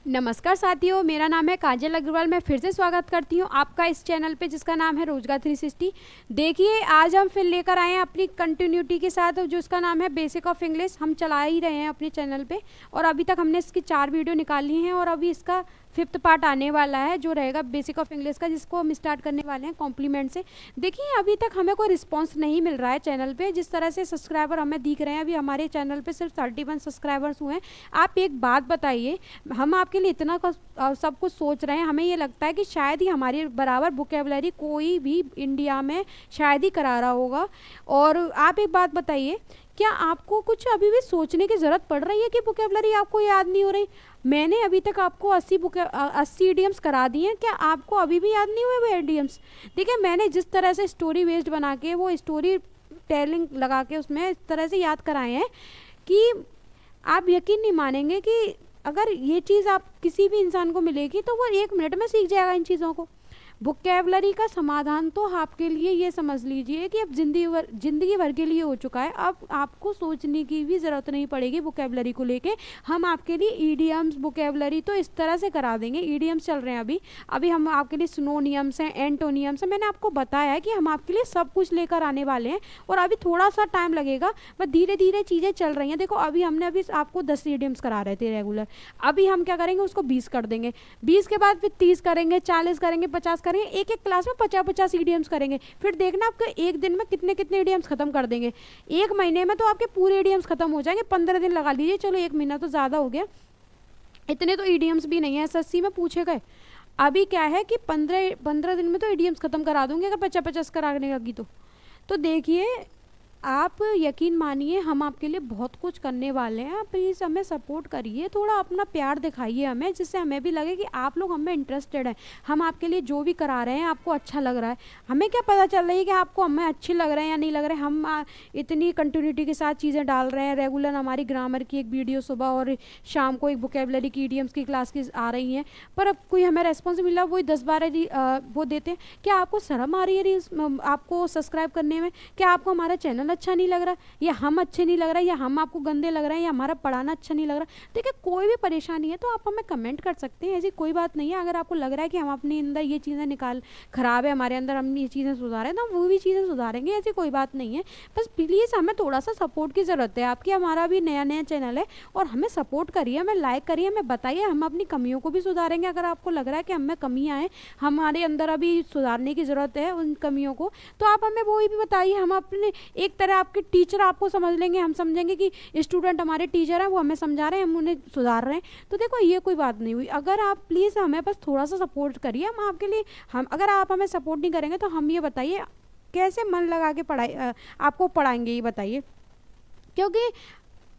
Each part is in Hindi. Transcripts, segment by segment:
नमस्कार साथियों, मेरा नाम है काजल अग्रवाल। मैं फिर से स्वागत करती हूँ आपका इस चैनल पे जिसका नाम है रोजगार 360। देखिए, आज हम फिर लेकर आए हैं अपनी कंटिन्यूटी के साथ जो इसका नाम है बेसिक ऑफ इंग्लिश। हम चला ही रहे हैं अपने चैनल पे और अभी तक हमने इसकी 4 वीडियो निकाली हैं और अभी इसका 5th पार्ट आने वाला है जो रहेगा बेसिक ऑफ इंग्लिश का, जिसको हम स्टार्ट करने वाले हैं कॉम्प्लीमेंट से। देखिए, अभी तक हमें कोई रिस्पॉन्स नहीं मिल रहा है चैनल पे। जिस तरह से सब्सक्राइबर हमें दिख रहे हैं, अभी हमारे चैनल पे सिर्फ 31 सब्सक्राइबर्स हुए हैं। आप एक बात बताइए, हम आपके लिए इतना सब कुछ सोच रहे हैं, हमें ये लगता है कि शायद ही हमारी बराबर वोकैबुलरी कोई भी इंडिया में शायद ही करा रहा होगा। और आप एक बात बताइए, क्या आपको कुछ अभी भी सोचने की ज़रूरत पड़ रही है कि वोकैबुलरी आपको याद नहीं हो रही? मैंने अभी तक आपको 80 इडियम्स करा दिए हैं, क्या आपको अभी भी याद नहीं हुए वो इडियम्स? देखिए, मैंने जिस तरह से स्टोरी बेस्ड बना के वो स्टोरी टेलिंग लगा के उसमें इस तरह से याद कराए हैं कि आप यकीन नहीं मानेंगे कि अगर ये चीज़ आप किसी भी इंसान को मिलेगी तो वो 1 मिनट में सीख जाएगा इन चीज़ों को। वोकैबुलरी का समाधान तो आपके लिए ये समझ लीजिए कि अब ज़िंदगी भर के लिए हो चुका है। अब आपको सोचने की भी ज़रूरत नहीं पड़ेगी वोकैबुलरी को लेके। हम आपके लिए ईडियम्स वोकैबुलरी तो इस तरह से करा देंगे। ईडियम्स चल रहे हैं अभी हम आपके लिए सिनोनियम्स हैं, एंटोनियम्स हैं। मैंने आपको बताया है कि हम आपके लिए सब कुछ लेकर आने वाले हैं और अभी थोड़ा सा टाइम लगेगा, बट धीरे धीरे चीज़ें चल रही हैं। देखो, अभी आपको 10 ईडियम्स करा रहे थे रेगुलर, अभी हम क्या करेंगे उसको 20 कर देंगे। 20 के बाद फिर 30 करेंगे, 40 करेंगे, 50 करेंगे। एक एक क्लास में 50-50 ईडियम्स करेंगे। फिर देखना आपके एक दिन में कितने कितने ईडियम्स खत्म कर देंगे। 1 महीने में तो आपके पूरे ईडियम्स खत्म हो जाएंगे। 15 दिन लगा लीजिए, चलो 1 महीना तो ज़्यादा हो गया, इतने तो ईडियम्स भी नहीं है। एसएससी में पूछे गए। अभी क्या है कि 15 दिन में तो ईडियम्स खत्म करा दूंगी अगर 50-50 कराने लगी तो देखिए, आप यकीन मानिए हम आपके लिए बहुत कुछ करने वाले हैं। आप प्लीज़ हमें सपोर्ट करिए, थोड़ा अपना प्यार दिखाइए हमें, जिससे हमें भी लगे कि आप लोग हमें इंटरेस्टेड हैं। हम आपके लिए जो भी करा रहे हैं आपको अच्छा लग रहा है। हमें क्या पता चल रही है कि आपको हमें अच्छे लग रहे हैं या नहीं लग रहे हैं। हम इतनी कंटिन्यूटी के साथ चीज़ें डाल रहे हैं। रेगुलर हमारी ग्रामर की एक वीडियो सुबह और शाम को एक वोकैबुलरी की ईडियम्स की क्लास की आ रही हैं, पर अब कोई हमें रेस्पॉन्स मिला वही 10-12 वो देते हैं। क्या आपको शर्म आ रही है रील्स आपको सब्सक्राइब करने में? क्या आपको हमारा चैनल अच्छा नहीं लग रहा, या हम अच्छे नहीं लग रहा, या हम आपको गंदे लग रहे हैं, या हमारा पढ़ाना अच्छा नहीं लग रहा? देखिए, कोई भी परेशानी है तो आप हमें कमेंट कर सकते हैं, ऐसी कोई बात नहीं है। अगर आपको लग रहा है कि हम अपने अंदर ये चीज़ें ख़राब है हमारे अंदर, हम ये चीज़ें सुधारें, तो हम वो भी चीज़ें सुधारेंगे, ऐसी कोई बात नहीं है। बस प्लीज़ हमें थोड़ा सा सपोर्ट की ज़रूरत है आपकी। हमारा भी नया नया चैनल है और हमें सपोर्ट करिए, हमें लाइक करिए, हमें बताइए। हम अपनी कमियों को भी सुधारेंगे। अगर आपको लग रहा है कि हमें कमियाँ हैं, हमारे अंदर अभी सुधारने की ज़रूरत है उन कमियों को, तो आप हमें वो भी बताइए। हम अपने एक तरह आपके टीचर आपको समझ लेंगे, हम समझेंगे कि स्टूडेंट हमारे टीचर हैं, वो हमें समझा रहे हैं, हम उन्हें सुधार रहे हैं। तो देखो, ये कोई बात नहीं हुई। अगर आप प्लीज़ हमें बस थोड़ा सा सपोर्ट करिए, हम आपके लिए अगर आप हमें सपोर्ट नहीं करेंगे तो हम ये बताइए कैसे मन लगा के आपको पढ़ाएंगे, ये बताइए। क्योंकि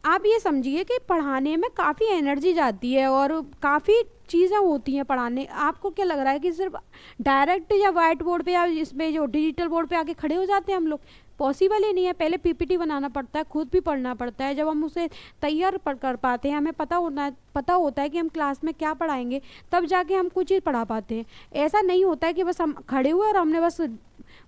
आप ये समझिए कि पढ़ाने में काफ़ी एनर्जी जाती है और काफ़ी चीज़ें होती हैं पढ़ाने। आपको क्या लग रहा है कि सिर्फ डायरेक्ट या वाइट बोर्ड पे या इसमें जो डिजिटल बोर्ड पे आके खड़े हो जाते हैं हम लोग? पॉसिबल ही नहीं है। पहले पीपीटी बनाना पड़ता है, खुद भी पढ़ना पड़ता है। जब हम उसे तैयार कर पाते हैं, हमें पता होता है कि हम क्लास में क्या पढ़ाएंगे, तब जाके हम कुछ चीज़ पढ़ा पाते हैं। ऐसा नहीं होता है कि बस हम खड़े हुए और हमने बस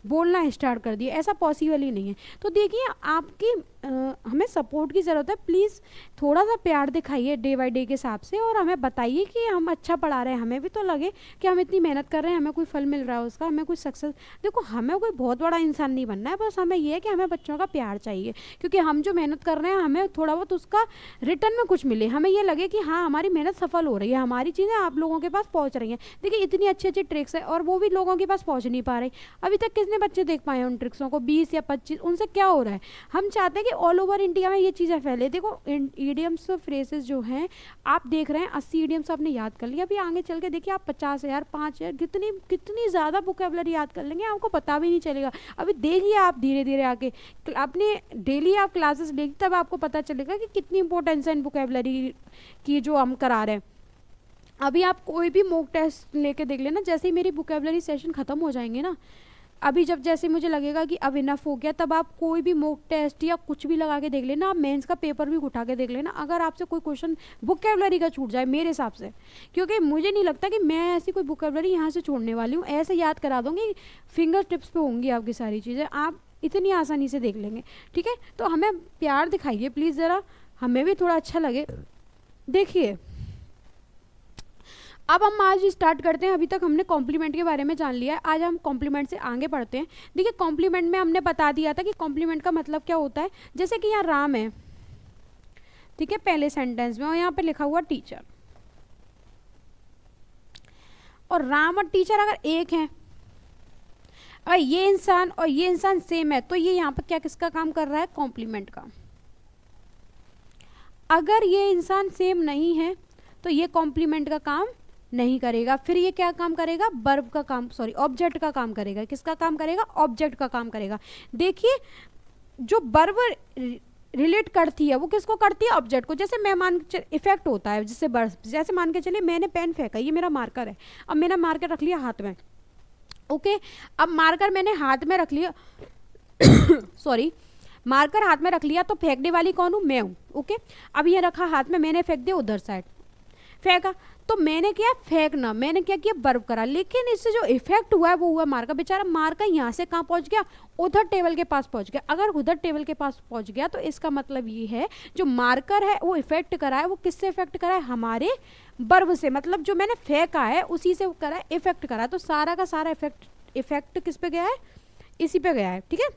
बोलना स्टार्ट कर दिया, ऐसा पॉसिबल ही नहीं है। तो देखिए, आपकी हमें सपोर्ट की ज़रूरत है। प्लीज़ थोड़ा सा प्यार दिखाइए डे बाई डे के हिसाब से और हमें बताइए कि हम अच्छा पढ़ा रहे हैं। हमें भी तो लगे कि हम इतनी मेहनत कर रहे हैं, हमें कोई फल मिल रहा है उसका, हमें कुछ सक्सेस। देखो, हमें कोई बहुत बड़ा इंसान नहीं बनना है, बस हमें ये है कि हमें बच्चों का प्यार चाहिए, क्योंकि हम जो मेहनत कर रहे हैं हमें थोड़ा बहुत उसका रिटर्न में कुछ मिले। हमें ये लगे कि हाँ, हमारी मेहनत सफल हो रही है, हमारी चीज़ें आप लोगों के पास पहुँच रही हैं। देखिए, इतनी अच्छी अच्छी ट्रिक्स है और वो भी लोगों के पास पहुँच नहीं पा रही। अभी तक कितने बच्चे देख पाए उन ट्रिक्सों को? 20 या 25। उनसे क्या हो रहा है? हम चाहते हैं कि ऑल ओवर इंडिया में ये चीज़ें फैले। देखो, ईडियम्स फ्रेजेस जो हैं आप देख रहे हैं, 80 ईडियम्स आपने याद कर लिया। अभी आगे चल के देखिए, आप 50,000, 5,000 कितनी ज़्यादा वोकैबुलरी याद कर लेंगे, आपको पता भी नहीं चलेगा। अभी देखिए, आप धीरे धीरे आके अपने डेली आप क्लासेस लेंगे, तब आपको पता चलेगा कि कितनी इंपॉर्टेंस है इन वोकैबुलरी की जो हम करा रहे हैं। अभी आप कोई भी मॉक टेस्ट लेके देख लेना, जैसे ही मेरी वोकैबुलरी सेशन ख़त्म हो जाएंगे ना, अभी जब जैसे मुझे लगेगा कि अब इनफ हो गया, तब आप कोई भी मॉक टेस्ट या कुछ भी लगा के देख लेना। आप मेंस का पेपर भी उठा के देख लेना, अगर आपसे कोई क्वेश्चन वोकैबुलरी का छूट जाए मेरे हिसाब से, क्योंकि मुझे नहीं लगता कि मैं ऐसी कोई वोकैबुलरी यहाँ से छोड़ने वाली हूँ। ऐसे याद करा दूँगी, फिंगर टिप्स पे होंगी आपकी सारी चीज़ें, आप इतनी आसानी से देख लेंगे। ठीक है, तो हमें प्यार दिखाइए प्लीज़ ज़रा, हमें भी थोड़ा अच्छा लगे। देखिए, अब हम आज स्टार्ट करते हैं। अभी तक हमने कॉम्प्लीमेंट के बारे में जान लिया है, आज हम कॉम्प्लीमेंट से आगे बढ़ते हैं। देखिए कॉम्प्लीमेंट में हमने बता दिया था कि कॉम्प्लीमेंट का मतलब क्या होता है। जैसे कि यहाँ राम है, ठीक है, पहले सेंटेंस में, और यहाँ पे लिखा हुआ टीचर, और राम और टीचर अगर एक हैं, अगर ये इंसान और ये इंसान सेम है, तो ये यहाँ पर क्या किसका काम कर रहा है, कॉम्प्लीमेंट का। अगर ये इंसान सेम नहीं है तो ये कॉम्प्लीमेंट का काम नहीं करेगा। फिर ये क्या काम करेगा, वर्ब का काम, सॉरी ऑब्जेक्ट का काम करेगा। किसका काम करेगा, ऑब्जेक्ट का काम करेगा। देखिए जो वर्ब रिलेट करती है वो किसको करती है, ऑब्जेक्ट को। जैसे मैं मान इफेक्ट होता है जिससे वर्ब, जैसे मान के चलिए मैंने पेन फेंका, ये मेरा मार्कर है, अब मैंने मार्कर रख लिया हाथ में, ओके। अब मार्कर मैंने हाथ में रख लिया सॉरी, मार्कर हाथ में रख लिया, तो फेंकने वाली कौन हूँ, मैं हूँ, ओके। अब ये रखा हाथ में, मैंने फेंक दिया उधर साइड, फेंका, तो मैंने क्या फेंकना, मैंने क्या किया, वर्ब करा। लेकिन इससे जो इफेक्ट हुआ है वो हुआ मार्कर। बेचारा मार्कर यहाँ से कहाँ पहुँच गया, उधर टेबल के पास पहुँच गया। अगर उधर टेबल के पास पहुँच गया तो इसका मतलब ये है जो मार्कर है वो इफेक्ट करा है, वो किससे इफेक्ट करा है, हमारे वर्ब से। मतलब जो मैंने फेंका है उसी से करा है, इफेक्ट करा है। तो सारा का सारा इफेक्ट किस पे गया है, इसी पे गया है, ठीक है,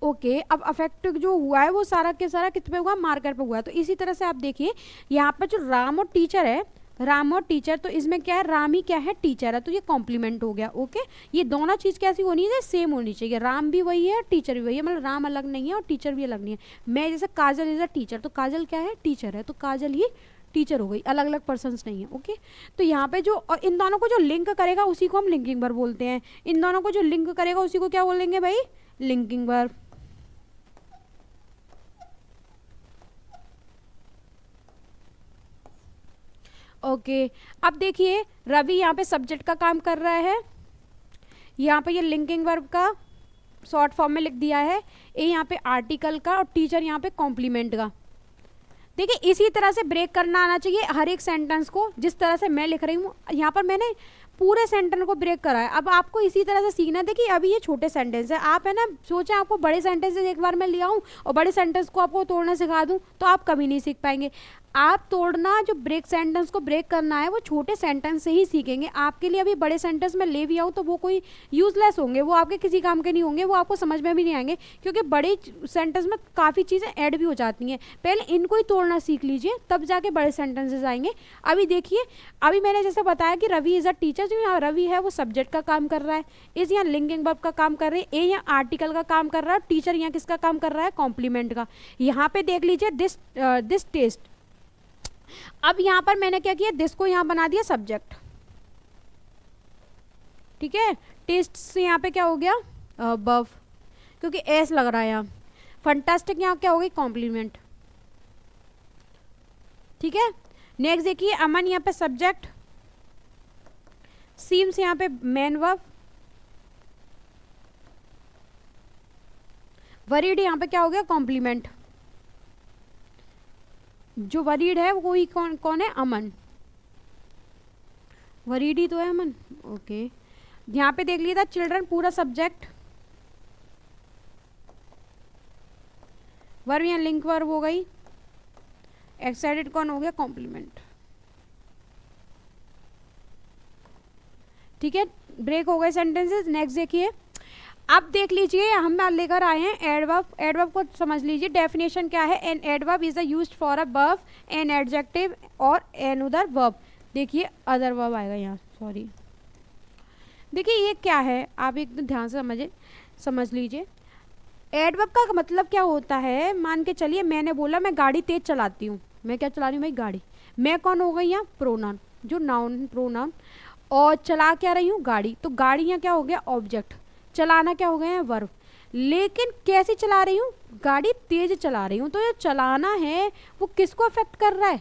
ओके। अब अफेक्ट जो हुआ है वो सारा के सारा किस पे हुआ, मार्कर पे हुआ है। तो इसी तरह से आप देखिए यहाँ पर जो राम और टीचर है, राम और टीचर, तो इसमें क्या है, राम ही क्या है, टीचर है, तो ये कॉम्प्लीमेंट हो गया, ओके। ये दोनों चीज़ कैसी होनी है, सेम होनी चाहिए। राम भी वही है, टीचर भी वही है, मतलब राम अलग नहीं है और टीचर भी अलग नहीं है। मैं जैसे काजल इज अ टीचर, तो काजल क्या है, टीचर है, तो काजल ही टीचर हो गई, अलग अलग पर्सन्स नहीं है, ओके। तो यहाँ पे जो, और इन दोनों को जो लिंक करेगा उसी को हम लिंकिंग वर्ब बोलते हैं। इन दोनों को जो लिंक करेगा उसी को क्या बोलेंगे भाई, लिंकिंग वर्ब। ओके अब देखिए रवि यहाँ पे सब्जेक्ट का काम कर रहा है, यहाँ पे ये लिंकिंग वर्ब का शॉर्ट फॉर्म में लिख दिया है, ये यहाँ पे आर्टिकल का, और टीचर यहाँ पे कॉम्प्लीमेंट का। देखिए इसी तरह से ब्रेक करना आना चाहिए हर एक सेंटेंस को, जिस तरह से मैं लिख रही हूँ। यहाँ पर मैंने पूरे सेंटेंस को ब्रेक करा है। अब आपको इसी तरह से सीखना है। देखिए अभी ये छोटे सेंटेंस है, आप है ना सोचें आपको बड़े सेंटेंसेस एक बार मैं ले आऊँ और बड़े सेंटेंस को आपको तोड़ना सिखा दूँ तो आप कभी नहीं सीख पाएंगे। आप तोड़ना, जो ब्रेक सेंटेंस को ब्रेक करना है वो छोटे सेंटेंस से ही सीखेंगे। आपके लिए अभी बड़े सेंटेंस में ले भी आऊँ तो वो कोई यूजलेस होंगे, वो आपके किसी काम के नहीं होंगे, वो आपको समझ में भी नहीं आएंगे, क्योंकि बड़े सेंटेंस में काफ़ी चीज़ें ऐड भी हो जाती हैं। पहले इनको ही तोड़ना सीख लीजिए, तब जाके बड़े सेंटेंसेस आएंगे। अभी देखिए, अभी मैंने जैसे बताया कि रवि इज़ अ टीचर, जो यहाँ रवि है वो सब्जेक्ट का काम कर रहा है, इस यहाँ लिंकिंग वर्ब का काम कर रही है, ए यहाँ आर्टिकल का काम कर रहा है, टीचर यहाँ किसका काम कर रहा है, कॉम्प्लीमेंट का। यहाँ पे देख लीजिए दिस टेस्ट। अब यहाँ पर मैंने क्या किया, दिस को यहाँ बना दिया सब्जेक्ट, ठीक है। टेस्ट से यहाँ पे क्या हो गया, वर्ब, क्योंकि एस लग रहा है यहाँ। फंटास्टिक यहाँ क्या हो गई, कॉम्प्लीमेंट, ठीक है। नेक्स्ट देखिए अमन यहाँ पे सब्जेक्ट, सीम्स यहाँ पे मेन वर्ब, वरीड यहाँ पे क्या हो गया, कॉम्प्लीमेंट। जो वरीड है वो ही कौन है, अमन, वरीड ही तो है अमन, ओके। यहाँ पे देख लिया था चिल्ड्रन पूरा सब्जेक्ट, वर्ब यहाँ लिंक वर्ब हो गई, एक्साइटेड कौन हो गया, कॉम्प्लीमेंट, ठीक है। ब्रेक हो गए सेंटेंसेस। नेक्स्ट देखिए, अब देख लीजिए हम लेकर आए हैं एडवर्ब। एडवर्ब को समझ लीजिए, डेफिनेशन क्या है, an adverb is used for a verb, an adjective और एन अदर वर्ब। देखिए अदर वर्ब आएगा यहाँ, सॉरी। देखिए ये क्या है, आप एकदम ध्यान से समझ लीजिए। एडवर्ब का मतलब क्या होता है, मान के चलिए मैंने बोला मैं गाड़ी तेज चलाती हूँ, मैं क्या चला रही हूँ भाई, गाड़ी। मैं कौन हो गई यहाँ, प्रोनाउन, जो नाउन प्रोनाउन, और चला क्या रही हूँ, गाड़ी। तो गाड़ी यहाँ क्या हो गया, ऑब्जेक्ट, चलाना क्या हो गया है, वर्ब। लेकिन कैसे चला रही हूँ, गाड़ी तेज चला रही हूँ, तो ये चलाना है वो किसको अफेक्ट कर रहा है,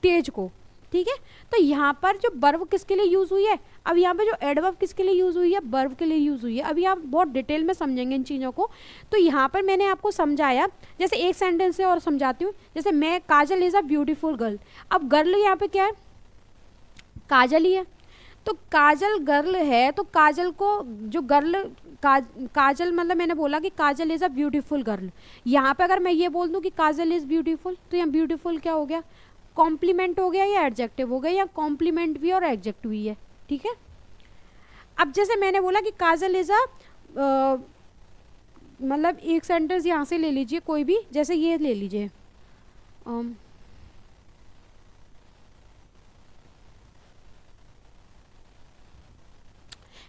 तेज को, ठीक है। तो यहाँ पर जो वर्ब किसके लिए यूज़ हुई है, अब यहाँ पे जो एडवर्ब किसके लिए यूज़ हुई है, वर्ब के लिए यूज़ हुई है। अभी आप बहुत डिटेल में समझेंगे इन चीज़ों को। तो यहाँ पर मैंने आपको समझाया, जैसे एक सेंटेंस से और समझाती हूँ। जैसे मैं, काजल इज़ अ ब्यूटीफुल गर्ल। अब गर्ल यहाँ पे क्या है, काजल ही है, तो काजल गर्ल है, तो काजल को जो गर्ल काजल मतलब मैंने बोला कि काजल इज़ अ ब्यूटीफुल गर्ल। यहाँ पे अगर मैं ये बोल दूँ कि काजल इज़ ब्यूटीफुल, तो यहाँ ब्यूटीफुल क्या हो गया, कॉम्प्लीमेंट हो गया या एडजेक्टिव हो गया, या कॉम्प्लीमेंट भी और एडजेक्टिव भी है, ठीक है। अब जैसे मैंने बोला कि काजल इज अ, मतलब एक सेंटेंस यहाँ से ले लीजिए कोई भी, जैसे ये ले लीजिए,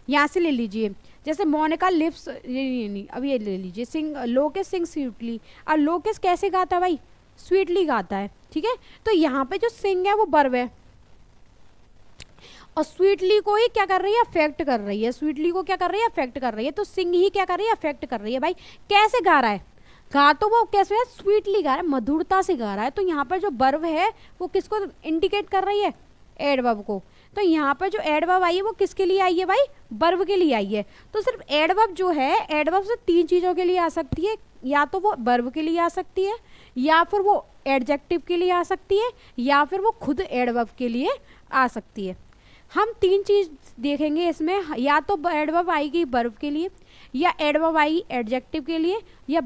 यहाँ से ले लीजिए, जैसे मोनिका लिव्स, नहीं अब ये ले लीजिए, सिंग लोकेश सिंग स्वीटली। और लोकेश कैसे गाता है भाई, स्वीटली गाता है, ठीक है। तो यहाँ पे जो सिंग है वो वर्ब है, और स्वीटली को ही क्या कर रही है, अफेक्ट कर रही है, स्वीटली को क्या कर रही है, अफेक्ट कर रही है। तो सिंग ही क्या कर रही है, अफेक्ट कर रही है। भाई कैसे गा रहा है, गा तो वो कैसे है, स्वीटली गा रहा है, मधुरता से गा रहा है। तो यहाँ पर जो वर्ब है वो किसको इंडिकेट कर रही है, एडवर्ब को। तो यहाँ पर जो एडवर्ब आई है वो किसके लिए आई है भाई, वर्ब के लिए आई है। तो सिर्फ एडवर्ब जो है, एडवर्ब से तीन चीज़ों के लिए आ सकती है, या तो वो वर्ब के लिए आ सकती है, या फिर वो एडजेक्टिव के लिए आ सकती है, या फिर वो खुद एडवर्ब के लिए आ सकती है। हम तीन चीज़ देखेंगे इसमें, या तो एडवर्ब आएगी वर्ब के लिए, या एडवर्ब आएगी एडजेक्टिव के लिए, या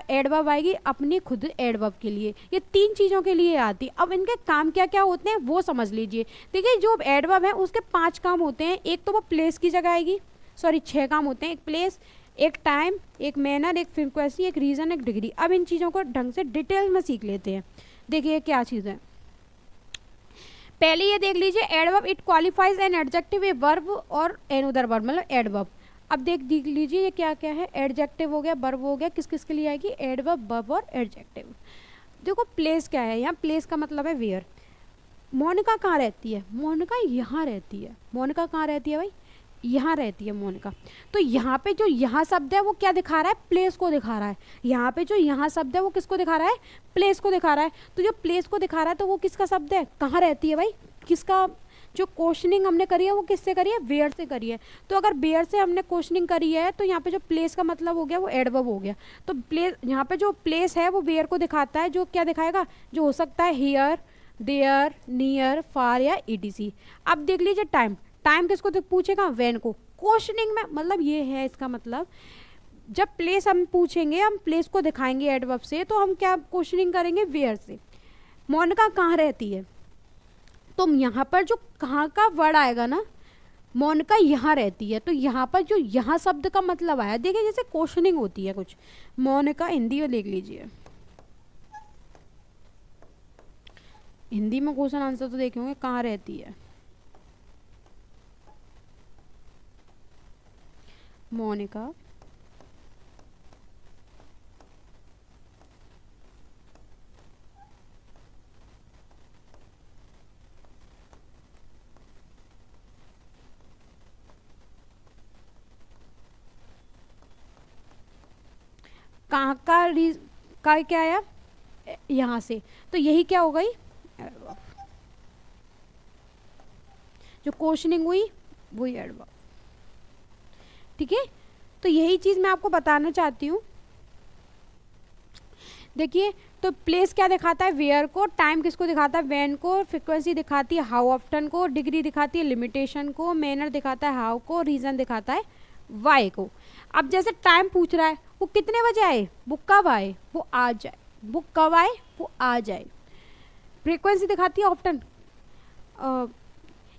एडवर्ब आएगी अपनी खुद एडवर्ब के लिए। ये तीन चीज़ों के लिए आती है। अब इनके काम क्या क्या होते हैं वो समझ लीजिए। देखिए जो एडवर्ब है उसके 5 काम होते हैं। एक तो वो प्लेस की जगह आएगी, सॉरी 6 काम होते हैं, एक प्लेस, एक टाइम, एक मैनर, एक फ्रीक्वेंसी, एक रीज़न, एक डिग्री। अब इन चीज़ों को ढंग से डिटेल में सीख लेते हैं। देखिए क्या चीज़ है, पहले ये देख लीजिए, adverb it qualifies an adjective, a verb और एन उदर वर्ब, मतलब एडवर्ब। अब देख लीजिए ये क्या क्या है, एडजेक्टिव हो गया, वर्ब हो गया, किस किस के लिए आएगी, एडवर्ब, वर्ब और एडजेक्टिव। देखो प्लेस क्या है, यहाँ प्लेस का मतलब है वेयर। मोनिका कहाँ रहती है, मोनिका यहाँ रहती है। मोनिका कहाँ रहती है भाई, यहाँ रहती है मोनिका। तो यहाँ पे जो यहाँ शब्द है वो क्या दिखा रहा है, प्लेस को दिखा रहा है। यहाँ पे जो यहाँ शब्द है वो किसको दिखा रहा है, प्लेस को दिखा रहा है। तो जो प्लेस को दिखा रहा है तो वो किसका शब्द है, कहाँ रहती है भाई, किसका, जो क्वेश्चनिंग हमने करी है वो किससे करी है, वेयर से करी है। तो अगर वेयर से हमने क्वेश्चनिंग करी है तो यहाँ पे जो प्लेस का मतलब हो गया वो एडवर्ब हो गया। तो प्लेस, यहाँ पे जो प्लेस है वो वेयर को दिखाता है, जो क्या दिखाएगा, जो हो सकता है हियर, देयर, नियर, फार या ईटीसी। अब देख लीजिए टाइम, टाइम किसको पूछेगा, व्हेन को। क्वेश्चनिंग में मतलब ये है, इसका मतलब जब प्लेस हम पूछेंगे, हम प्लेस को दिखाएंगे एडवर्ब से, तो हम क्या क्वेश्चनिंग करेंगे, वेयर से। मोनिका कहाँ रहती है, तो यहाँ पर जो कहाँ का वर्ड आएगा ना, मोनिका यहाँ रहती है, तो यहाँ पर जो यहाँ शब्द का मतलब आया, देखिए जैसे क्वेश्चनिंग होती है कुछ। मोनिका हिंदी में लिख लीजिए, हिंदी में क्वेश्चन आंसर तो देखे होंगे, कहाँ रहती है मोनिका, कहाँ का क्या आया, यहाँ से। तो यही क्या हो गई, जो क्वेश्चनिंग हुई वही एडवर्ब, ठीक है। तो यही चीज़ मैं आपको बताना चाहती हूँ। देखिए तो प्लेस क्या दिखाता है, वेयर को, टाइम किसको दिखाता है, व्हेन को, फ्रीक्वेंसी दिखाती है हाउ ऑफ्टन को, डिग्री दिखाती है लिमिटेशन को, मैनर दिखाता है हाउ को, रीज़न दिखाता है वाई को। अब जैसे टाइम पूछ रहा है, वो कितने बजे आए, वो कब आए, वो आ जाए, वो कब आए, वो आ जाए। फ्रीक्वेंसी दिखाती है ऑफ्टन,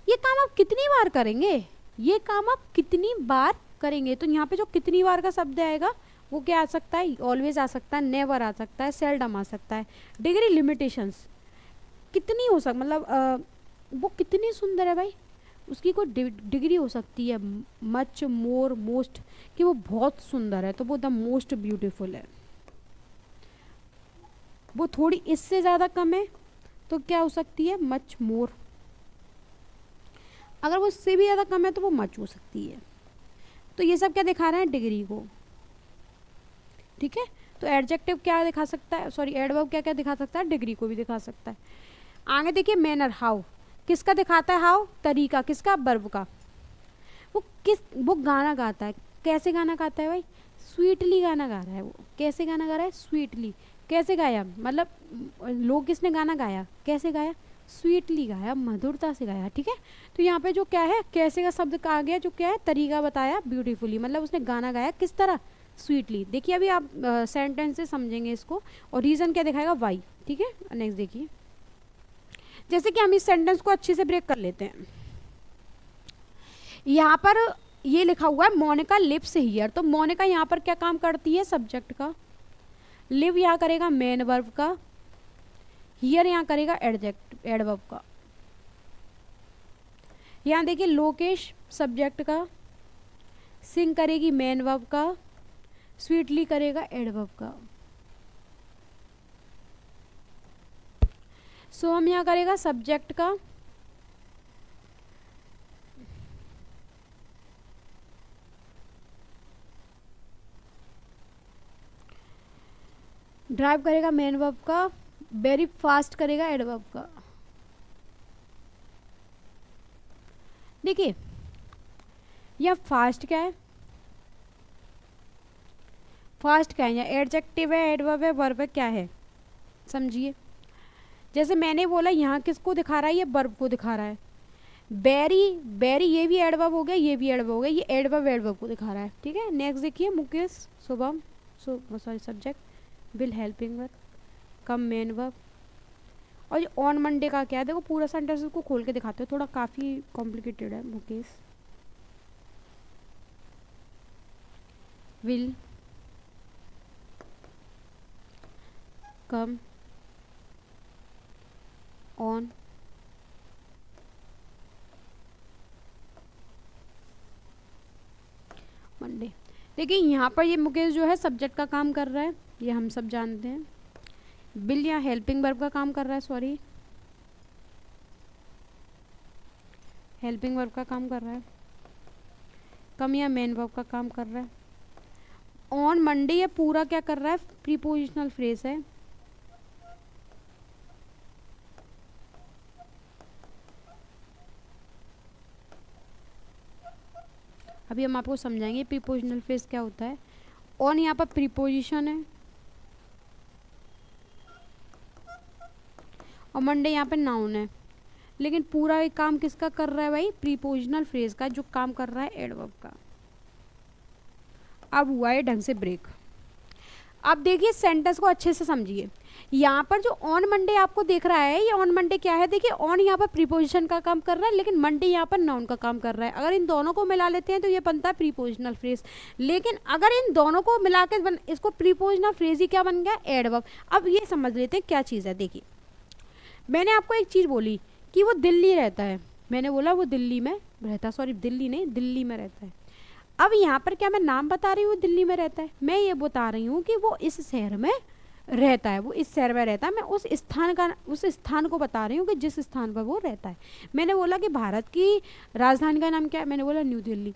ये काम आप कितनी बार करेंगे, ये काम आप कितनी बार करेंगे। तो यहाँ पे जो कितनी बार का शब्द आएगा वो क्या आ सकता है, ऑलवेज आ सकता है, नेवर आ सकता है, सेल्डम आ सकता है। डिग्री लिमिटेशंस, कितनी हो सकता, मतलब वो कितनी सुंदर है भाई, उसकी कोई डिग्री हो सकती है, मच, मोर, मोस्ट, कि वो बहुत सुंदर है, तो वो द मोस्ट ब्यूटीफुल है। वो थोड़ी इससे ज़्यादा कम है तो क्या हो सकती है, मच मोर। अगर वो इससे भी ज़्यादा कम है तो वो मच हो सकती है। तो ये सब क्या दिखा रहे हैं, डिग्री को, ठीक है। तो एडजेक्टिव क्या दिखा सकता है, सॉरी एडवर्ब क्या क्या दिखा सकता है, डिग्री को भी दिखा सकता है। आगे देखिए मैनर, हाउ किसका दिखाता है, हाउ तरीका किसका, वर्ब का। वो गाना गाता है, कैसे गाना गाता है भाई, स्वीटली गाना गा रहा है। वो कैसे गाना गा रहा है, स्वीटली। कैसे गाया, मतलब लोग किसने गाना गाया, कैसे गाया, स्वीटली गाया, मधुरता से गाया, ठीक है। तो यहाँ पे जो क्या है, कैसे का शब्द आ गया, जो क्या है तरीका बताया, ब्यूटीफुली, मतलब उसने गाना गाया किस तरह, स्वीटली। देखिए अभी आप सेंटेंस से समझेंगे इसको। और रीज़न क्या दिखाएगा, वाई, ठीक है। नेक्स्ट देखिए, जैसे कि हम इस सेंटेंस को अच्छे से ब्रेक कर लेते हैं। यहाँ पर ये लिखा हुआ है मोनिका लिव्स हियर, तो मोनिका यहाँ पर क्या काम करती है, सब्जेक्ट का। लिव यहाँ करेगा मेन वर्ब का, हियर यहाँ करेगा एडवर्ब का। यहाँ देखिए लोकेश सब्जेक्ट का, सिंग करेगी मेन वर्ब का, स्वीटली करेगा एडवर्ब का। सोम यहाँ करेगा सब्जेक्ट का, ड्राइव करेगा मेन वर्ब का, वेरी फास्ट करेगा एडवर्ब का। देखिए यह फास्ट क्या है, फास्ट क्या है, यहाँ एडजेक्टिव है, एडवर्ब है, वर्ब है, क्या है समझिए। जैसे मैंने बोला यहाँ किसको दिखा रहा है, ये वर्ब को दिखा रहा है। बेरी, बेरी ये भी एडवर्ब हो गया, ये भी एडवर्ब हो गया, ये एडवर्ब एडवर्ब को दिखा रहा है, ठीक है। नेक्स्ट देखिए Mukesh, Shubham, sorry subject, will helping verb, come main verb. और ये ऑन मंडे का क्या है, देखो पूरा सेंटेंस को खोल के दिखाते हो, थोड़ा काफ़ी कॉम्प्लिकेटेड है। Mukesh will come on Monday. देखिए यहाँ पर ये मुकेश जो है सब्जेक्ट का काम कर रहा है, ये हम सब जानते हैं। बिल यहाँ हेल्पिंग वर्ब का काम कर रहा है, सॉरी हेल्पिंग वर्ब का काम कर रहा है। कम या मेन वर्ब का काम कर रहा है। ऑन मंडे ये पूरा क्या कर रहा है, प्रीपोजिशनल फ्रेज है। अभी हम आपको समझाएंगे प्रीपोजिशनल फ्रेज क्या होता है। ऑन यहाँ पर प्रीपोजिशन है और मंडे यहाँ पे नाउन है, लेकिन पूरा एक काम किसका कर रहा है भाई, प्रीपोजिशनल फ्रेज का, जो काम कर रहा है एडवर्ब का। अब हुआ है ढंग से ब्रेक। अब देखिए सेंटेंस को अच्छे से समझिए। यहाँ पर जो ऑन मंडे आपको देख रहा है, ये ऑन मंडे क्या है, देखिए ऑन यहाँ पर प्रीपोजिशन का काम कर रहा है, लेकिन मंडे यहाँ पर नाउन का काम कर रहा है। अगर इन दोनों को मिला लेते हैं तो ये बनता है प्रीपोजिशनल फ्रेज, लेकिन अगर इन दोनों को मिला के इसको प्रीपोजिशनल फ्रेज ही क्या बन गया, एडवर्ब। अब ये समझ लेते हैं क्या चीज़ है। देखिए मैंने आपको एक चीज़ बोली कि वो दिल्ली रहता है, मैंने बोला वो दिल्ली में रहता, सॉरी दिल्ली नहीं, दिल्ली में रहता है। अब यहाँ पर क्या मैं नाम बता रही हूँ दिल्ली में रहता है, मैं ये बता रही हूँ कि वो इस शहर में रहता है, वो इस शहर में रहता है। मैं उस स्थान को बता रही हूँ कि जिस स्थान पर वो रहता है। मैंने बोला कि भारत की राजधानी का नाम क्या है, मैंने बोला न्यू दिल्ली।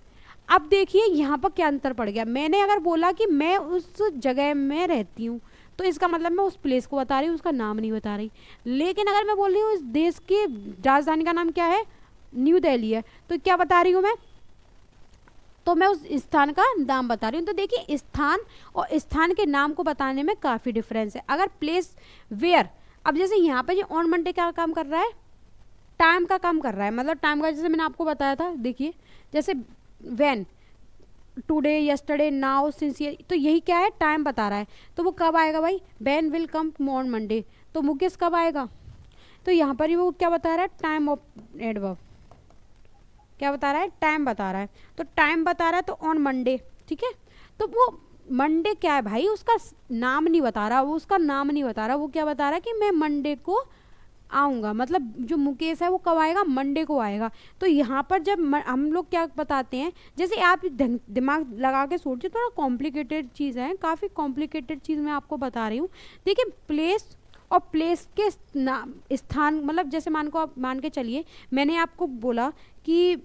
अब देखिए यहाँ पर क्या अंतर पड़ गया। मैंने अगर बोला कि मैं उस जगह में रहती हूँ तो इसका मतलब मैं उस प्लेस को बता रही हूँ, उसका नाम नहीं बता रही। लेकिन अगर मैं बोल रही हूँ इस देश की राजधानी का नाम क्या है, न्यू दिल्ली है, तो क्या बता रही हूँ मैं, तो मैं उस स्थान का नाम बता रही हूँ। तो देखिए स्थान और स्थान के नाम को बताने में काफ़ी डिफरेंस है। अगर प्लेस वेयर, अब जैसे यहाँ पे जो ऑन मंडे क्या काम कर रहा है, टाइम का काम कर रहा है, मतलब टाइम का, जैसे मैंने आपको बताया था। देखिए जैसे when, today, yesterday, now, since, ये तो यही क्या है, टाइम बता रहा है। तो वो कब आएगा भाई, when will come on Monday, तो मुकेश कब आएगा, तो यहाँ पर ही वो क्या बता रहा है, टाइम ऑफ एडवर्ब, क्या बता रहा है, टाइम बता रहा है। तो टाइम बता रहा है तो ऑन मंडे, ठीक है। तो वो मंडे क्या है भाई, उसका नाम नहीं बता रहा, वो उसका नाम नहीं बता रहा, वो क्या बता रहा है कि मैं मंडे को आऊँगा, मतलब जो मुकेश है वो कब आएगा, मंडे को आएगा। तो यहाँ पर जब हम लोग क्या बताते हैं, जैसे आप दिमाग लगा के सोचिए, थोड़ा कॉम्प्लिकेटेड चीज़ है, काफ़ी कॉम्प्लिकेटेड चीज़ मैं आपको बता रही हूँ। देखिए प्लेस और प्लेस के स्थान, मतलब जैसे मान के चलिए मैंने आपको बोला कि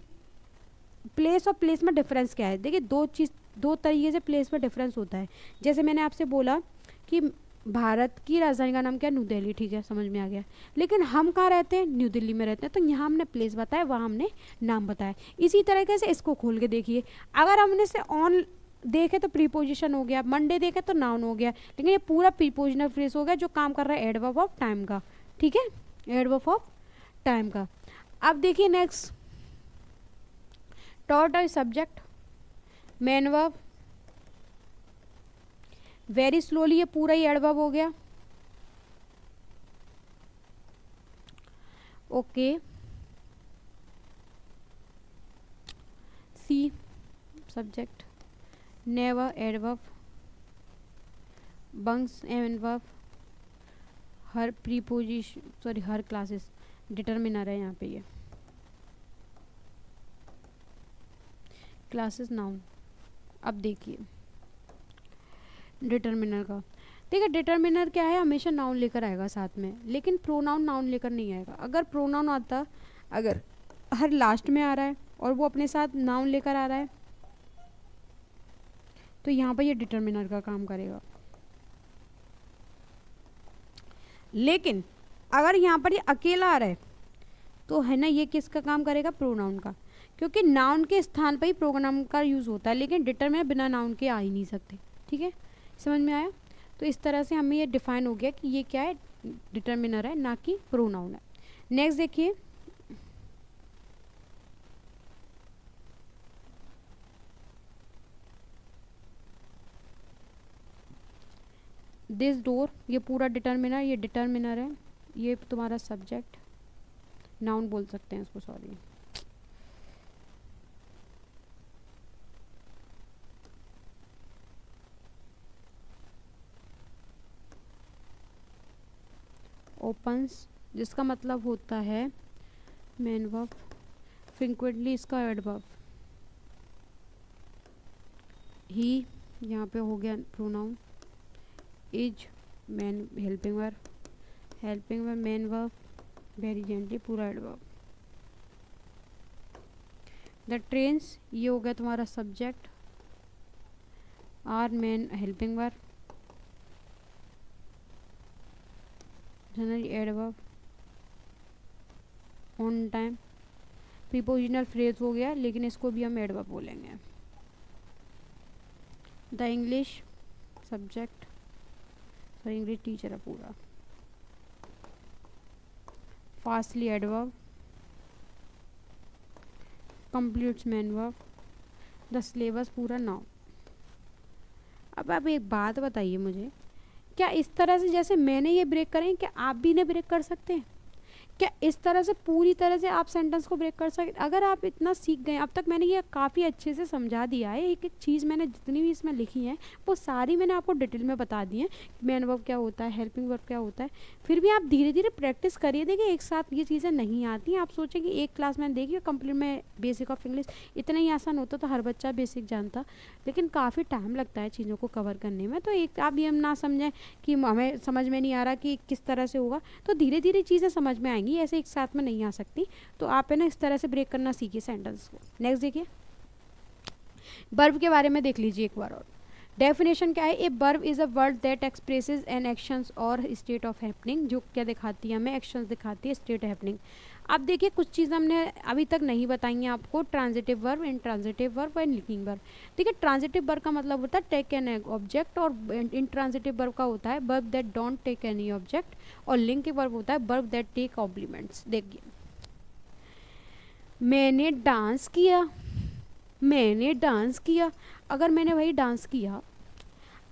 प्लेस और प्लेस में डिफरेंस क्या है। देखिए दो तरीके से प्लेस में डिफरेंस होता है। जैसे मैंने आपसे बोला कि भारत की राजधानी का नाम क्या है, न्यू दिल्ली, ठीक है, समझ में आ गया। लेकिन हम कहाँ रहते हैं, न्यू दिल्ली में रहते हैं, तो यहाँ हमने प्लेस बताया, वहाँ हमने नाम बताया। इसी तरीके से इसको खोल के देखिए, अगर हमने से ऑन देखे तो प्रीपोजिशन हो गया, मंडे देखे तो नाउन हो गया, लेकिन ये पूरा प्रीपोजिशनल फ्रेज हो गया जो काम कर रहा है एडवर्ब ऑफ टाइम का, ठीक है, एडवर्ब ऑफ टाइम का। अब देखिए नेक्स्ट, टॉट और subject, main verb, very slowly, ये पूरा ही एडवर्ब हो गया। Okay, see subject, never adverb, bunks adverb, her preposition sorry her classes determiner है यहाँ पे, ये क्लासेस नाउन। अब देखिए डिटरमिनर का, देखिए डिटरमिनर क्या है, हमेशा नाउन लेकर आएगा साथ में, लेकिन प्रोनाउन नाउन लेकर नहीं आएगा। अगर प्रोनाउन आता, अगर हर लास्ट में आ रहा है और वो अपने साथ नाउन लेकर आ रहा है, तो यहाँ पर ये डिटरमिनर का काम करेगा। लेकिन अगर यहाँ पर ये अकेला आ रहा है तो है ना, ये किसका काम करेगा, प्रोनाउन का, क्योंकि नाउन के स्थान पर ही प्रोनाउन का यूज़ होता है, लेकिन डिटरमिनर बिना नाउन के आ ही नहीं सकते। ठीक है, समझ में आया? तो इस तरह से हमें ये डिफाइन हो गया कि ये क्या है, डिटरमिनर है ना कि प्रोनाउन है। नेक्स्ट देखिए, दिस डोर, ये पूरा डिटरमिनर, ये डिटरमिनर है, ये तुम्हारा सब्जेक्ट, नाउन बोल सकते हैं इसको, सॉरी। ओपन्स, जिसका मतलब होता है मेन वर्ब, फ्रीक्वेंटली इसका एडवर्ब, ही यहाँ पे हो गया pronoun, is main helping verb main verb, very gently पूरा एडवर्ब। द ट्रेन्स, ये हो गया तुम्हारा subject, are main helping verb, generally adverb, on time prepositional phrase हो गया, लेकिन इसको भी हम एडवर्ब बोलेंगे। The English subject, sorry English teacher है पूरा, fastly adverb, completes main verb, the syllabus पूरा नाउन। अब आप एक बात बताइए मुझे, क्या इस तरह से जैसे मैंने ये ब्रेक करें, क्या आप भी इन्हें ब्रेक कर सकते हैं? क्या इस तरह से पूरी तरह से आप सेंटेंस को ब्रेक कर सकते? अगर आप इतना सीख गए, अब तक मैंने ये काफ़ी अच्छे से समझा दिया है, एक एक चीज़ मैंने जितनी भी इसमें लिखी है वो सारी मैंने आपको डिटेल में बता दी है, मेन वर्ब क्या होता है, हेल्पिंग वर्ब क्या होता है। फिर भी आप धीरे धीरे प्रैक्टिस करिए, देखिए एक साथ ये चीज़ें नहीं आती हैं। आप सोचें कि एक क्लास मैंने देखिए कंप्लीट में बेसिक ऑफ इंग्लिश इतना ही आसान होता तो हर बच्चा बेसिक जानता, लेकिन काफ़ी टाइम लगता है चीज़ों को कवर करने में। तो एक आप ये ना समझें कि हमें समझ में नहीं आ रहा कि किस तरह से होगा, तो धीरे धीरे चीज़ें समझ में आएंगी, ऐसे एक साथ में नहीं आ सकती। तो आप है ना इस तरह से ब्रेक करना सीखिए सेंटेंस को। नेक्स्ट देखिए, वर्ब के बारे में देख लीजिए एक बार और। डेफिनेशन क्या है, a verb is a word that expresses an actions और स्टेट ऑफ हैपनिंग, जो क्या दिखाती है हमें, एक्शंस दिखाती है, स्टेट हैपनिंग। अब देखिए कुछ चीज़ हमने अभी तक नहीं बताई हैं आपको, ट्रांजिटिव वर्ब, इंट्रांजिटिव वर्ब और लिंकिंग वर्ब। देखिए ट्रांजिटिव वर्ब का मतलब होता है टेक एन ऑब्जेक्ट, और इंट्रांजिटिव वर्ब का होता है verb that don't take any object, और लिंकिंग वर्ब होता है वर्ब दैट टेक कॉम्प्लीमेंट्स। देखिए मैंने डांस किया, मैंने डांस किया, अगर मैंने वही डांस किया,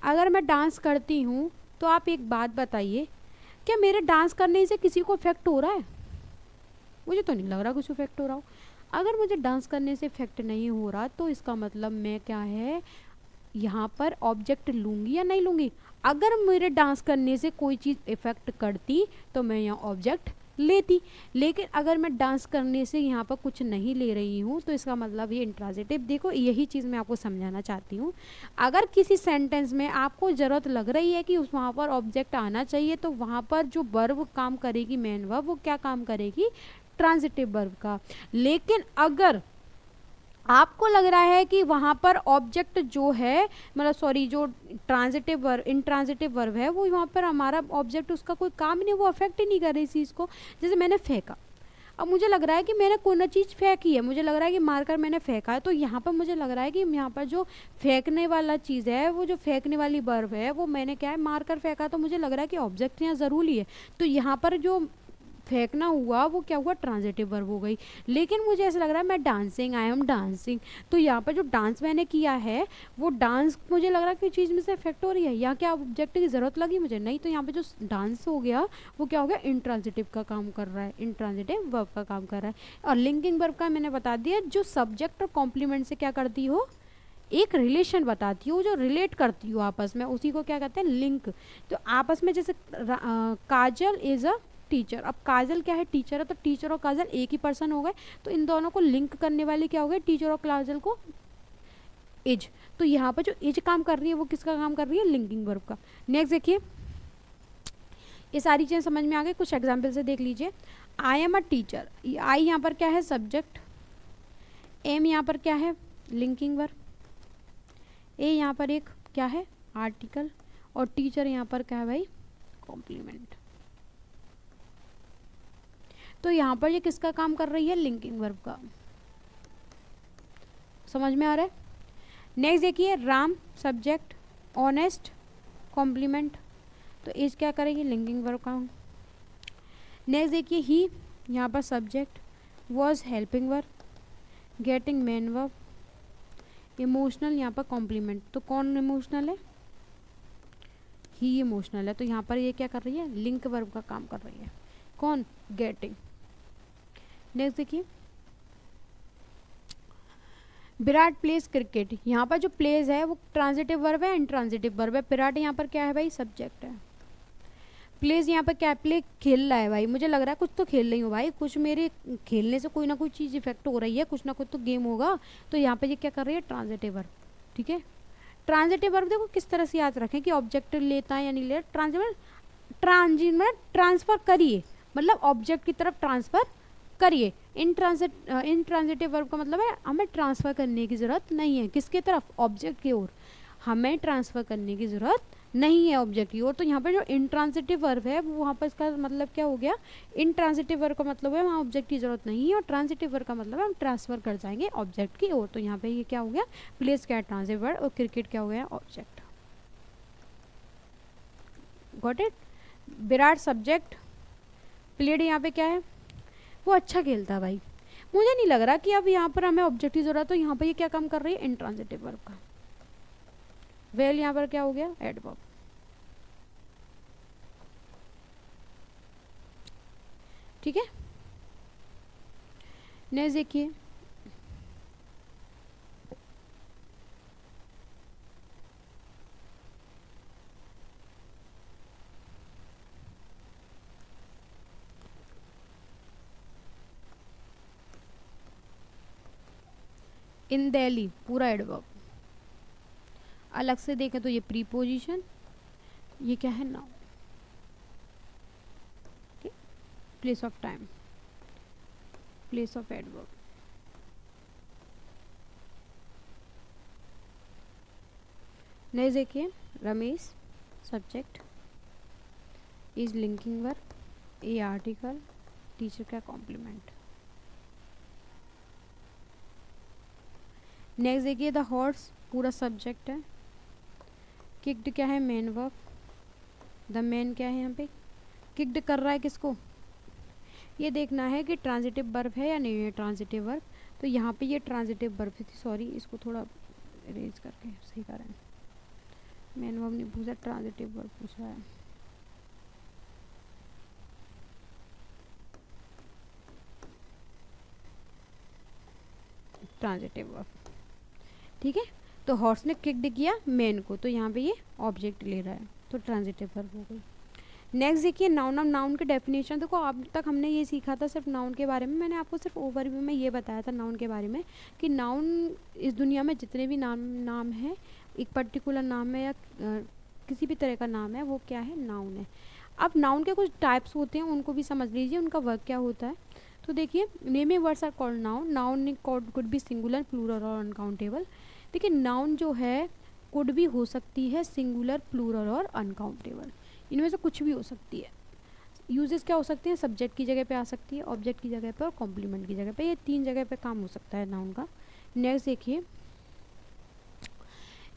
अगर मैं डांस करती हूँ, तो आप एक बात बताइए, क्या मेरे डांस करने से किसी को इफेक्ट हो रहा है? मुझे तो नहीं लग रहा कुछ इफेक्ट हो रहा हो। अगर मुझे डांस करने से इफेक्ट नहीं हो रहा, तो इसका मतलब मैं क्या है, यहाँ पर ऑब्जेक्ट लूँगी या नहीं लूँगी? अगर मेरे डांस करने से कोई चीज़ इफेक्ट करती तो मैं यहाँ ऑब्जेक्ट लेती, लेकिन अगर मैं डांस करने से यहाँ पर कुछ नहीं ले रही हूँ, तो इसका मतलब ये इंट्रांजिटिव। देखो यही चीज़ मैं आपको समझाना चाहती हूँ। अगर किसी सेंटेंस में आपको ज़रूरत लग रही है कि उस वहाँ पर ऑब्जेक्ट आना चाहिए, तो वहाँ पर जो वर्ब काम करेगी, मेन वर्ब, वो क्या काम करेगी, ट्रांजिटिव वर्ब का। लेकिन अगर आपको लग रहा है कि वहाँ पर ऑब्जेक्ट जो है, मतलब सॉरी जो ट्रांजिटिव वर्ब, इंट्रांजिटिव वर्ब है, वो वहाँ पर हमारा ऑब्जेक्ट उसका कोई काम ही नहीं, वो अफेक्ट ही नहीं कर रही इस चीज़ को। जैसे मैंने फेंका, अब मुझे लग रहा है कि मैंने कोई ना चीज़ फेंकी है, मुझे लग रहा है कि मारकर मैंने फेंका है, तो यहाँ पर मुझे लग रहा है कि यहाँ पर जो फेंकने वाला चीज़ है, वो जो फेंकने वाली वर्ब है, वो मैंने क्या है, मारकर फेंका, तो मुझे लग रहा है कि ऑब्जेक्ट यहाँ ज़रूरी है। तो यहाँ पर जो फेंकना हुआ वो क्या हुआ, ट्रांजिटिव वर्ब हो गई। लेकिन मुझे ऐसा लग रहा है मैं डांसिंग, आई एम डांसिंग, तो यहाँ पर जो डांस मैंने किया है वो डांस मुझे लग रहा है कि चीज़ में से इफेक्ट हो रही है, या क्या ऑब्जेक्ट की ज़रूरत लगी मुझे, नहीं। तो यहाँ पे जो डांस हो गया वो क्या हो गया, इंट्रांजिटिव का काम कर रहा है, इंट्रांजिटिव वर्ब का काम कर रहा है। और लिंकिंग वर्ब का मैंने बता दिया, जो सब्जेक्ट और कॉम्प्लीमेंट से क्या करती हो, एक रिलेशन बताती हो, जो रिलेट करती हो आपस में, उसी को क्या कहते हैं, लिंक। तो आपस में जैसे काजल इज अ टीचर, अब काजल क्या है, टीचर है, तो टीचर और काजल एक ही पर्सन हो गए, तो इन दोनों को लिंक करने वाली क्या हो गई, टीचर और काजल को इज। तो यहाँ पर जो इज काम कर रही है वो किसका काम कर रही है, लिंकिंग वर्ब का। नेक्स्ट देखिए, ये सारी चीज़ें समझ में आ गई, कुछ एग्जाम्पल से देख लीजिए। आई एम अ टीचर, आई यहाँ पर क्या है, सब्जेक्ट, एम यहाँ पर क्या है, लिंकिंग वर्ब, ए यहाँ पर एक क्या है, आर्टिकल, और टीचर यहाँ पर क्या है भाई, कॉम्प्लीमेंट। तो यहाँ पर ये किसका काम कर रही है, लिंकिंग वर्ब का। समझ में आ रहा है। नेक्स्ट देखिए, राम सब्जेक्ट, ऑनेस्ट कॉम्प्लीमेंट, तो इज क्या करेगी, लिंकिंग वर्ब का। नेक्स्ट देखिए, ही यहाँ पर subject, was helping verb, getting main verb, emotional यहाँ पर कॉम्प्लीमेंट, तो कौन इमोशनल है, ही इमोशनल है, तो यहाँ पर ये क्या कर रही है, लिंक वर्ब का काम कर रही है, कौन, गेटिंग। नेक्स्ट देखिए, विराट प्लेज क्रिकेट, यहाँ पर जो प्लेज है वो ट्रांजिटिव वर्ब है, इंट्रांजिटिव वर्ब है। विराट यहाँ पर क्या है भाई, सब्जेक्ट है। प्लेज यहाँ पर क्या, प्ले खेल रहा है भाई, मुझे लग रहा है कुछ तो खेल रही हूँ भाई, कुछ मेरे खेलने से कोई ना कोई चीज़ इफेक्ट हो रही है, कुछ ना कुछ तो गेम होगा। तो यहाँ पे ये क्या कर रही है, ट्रांजिटिव वर्ब। ठीक है, ट्रांजिटिव वर्ब देखो किस तरह से याद रखें कि ऑब्जेक्ट लेता है या नहीं लेता। ट्रांजिट ट्रांसफर करिए, मतलब ऑब्जेक्ट की तरफ ट्रांसफर करिए। इंट्रांजिटिव वर्ब का मतलब है हमें ट्रांसफर करने की ज़रूरत नहीं है, किसके तरफ, ऑब्जेक्ट की ओर, हमें ट्रांसफर करने की ज़रूरत नहीं है ऑब्जेक्ट की ओर। तो यहाँ पर जो इंट्रांजिटिव वर्ब है वो वहाँ पर इसका मतलब क्या हो गया, इंट्रांजिटिव वर्ब का मतलब है वहाँ ऑब्जेक्ट की ज़रूरत नहीं है, और ट्रांजिटिव वर्ब का मतलब है हम ट्रांसफर कर जाएंगे ऑब्जेक्ट की ओर। तो यहाँ पे ये क्या हो गया, प्लेस क्या है, ट्रांजिटिव वर्ब, और क्रिकेट क्या हो गया, object. Got it. Virat subject, played यहाँ पे क्या है, वो अच्छा खेलता भाई। मुझे नहीं लग रहा कि अब यहाँ पर हमें ऑब्जेक्ट की जरूरत, तो यहाँ पर ये क्या काम कर रही है, इंट्रांजिटिव वर्ब का। वेल यहाँ पर क्या हो गया, एडवर्ब। ठीक है, नेक्स्ट देखिए, इन दिल्ली, पूरा एडवर्ब। अलग से देखें तो ये प्रीपोजिशन, ये क्या है, noun. Place of time, place of adverb. Next देखिए, Ramesh subject, is linking verb, a article, teacher का कॉम्प्लीमेंट। नेक्स्ट देखिए, द हॉर्स पूरा सब्जेक्ट है, किक्ड क्या है, मेन वर्ब, द मैन क्या है, यहाँ पे किक्ड कर रहा है किसको, ये देखना है कि ट्रांजिटिव वर्ब है या नहीं है, ट्रांजिटिव वर्ब। तो यहाँ पे ये ट्रांजिटिव वर्ब थी, सॉरी इसको थोड़ा अरेंज करके सही करें, मेन वर्ब नहीं पूछा, ट्रांजिटिव वर्ब पूछा है। ट्रांजिटिव वर्ब, ठीक है। तो हॉर्स ने किक्ड किया मैन को, तो यहाँ पे ये ऑब्जेक्ट ले रहा है, तो ट्रांजिटिव वर्ब हो गई। नेक्स्ट देखिए, नाउन। अब नाउन की डेफिनेशन देखो, अब तक हमने ये सीखा था सिर्फ नाउन के बारे में, मैंने आपको सिर्फ ओवरव्यू में ये बताया था नाउन के बारे में कि नाउन इस दुनिया में जितने भी नाम है, एक पर्टिकुलर नाम है या किसी भी तरह का नाम है, वो क्या है, नाउन है। अब नाउन के कुछ टाइप्स होते हैं, उनको भी समझ लीजिए, उनका वर्क क्या होता है। तो देखिए, naming words are called noun. Noun could be singular, plural और अनकाउंटेबल। देखिए, नाउन जो है कुड भी हो सकती है सिंगुलर, प्लूरल और अनकाउंटेबल, इनमें से कुछ भी हो सकती है। यूजेस क्या हो सकते हैं, सब्जेक्ट की जगह पे आ सकती है, ऑब्जेक्ट की जगह पे और कॉम्प्लीमेंट की जगह पे, ये तीन जगह पे काम हो सकता है नाउन का। नेक्स्ट देखिए,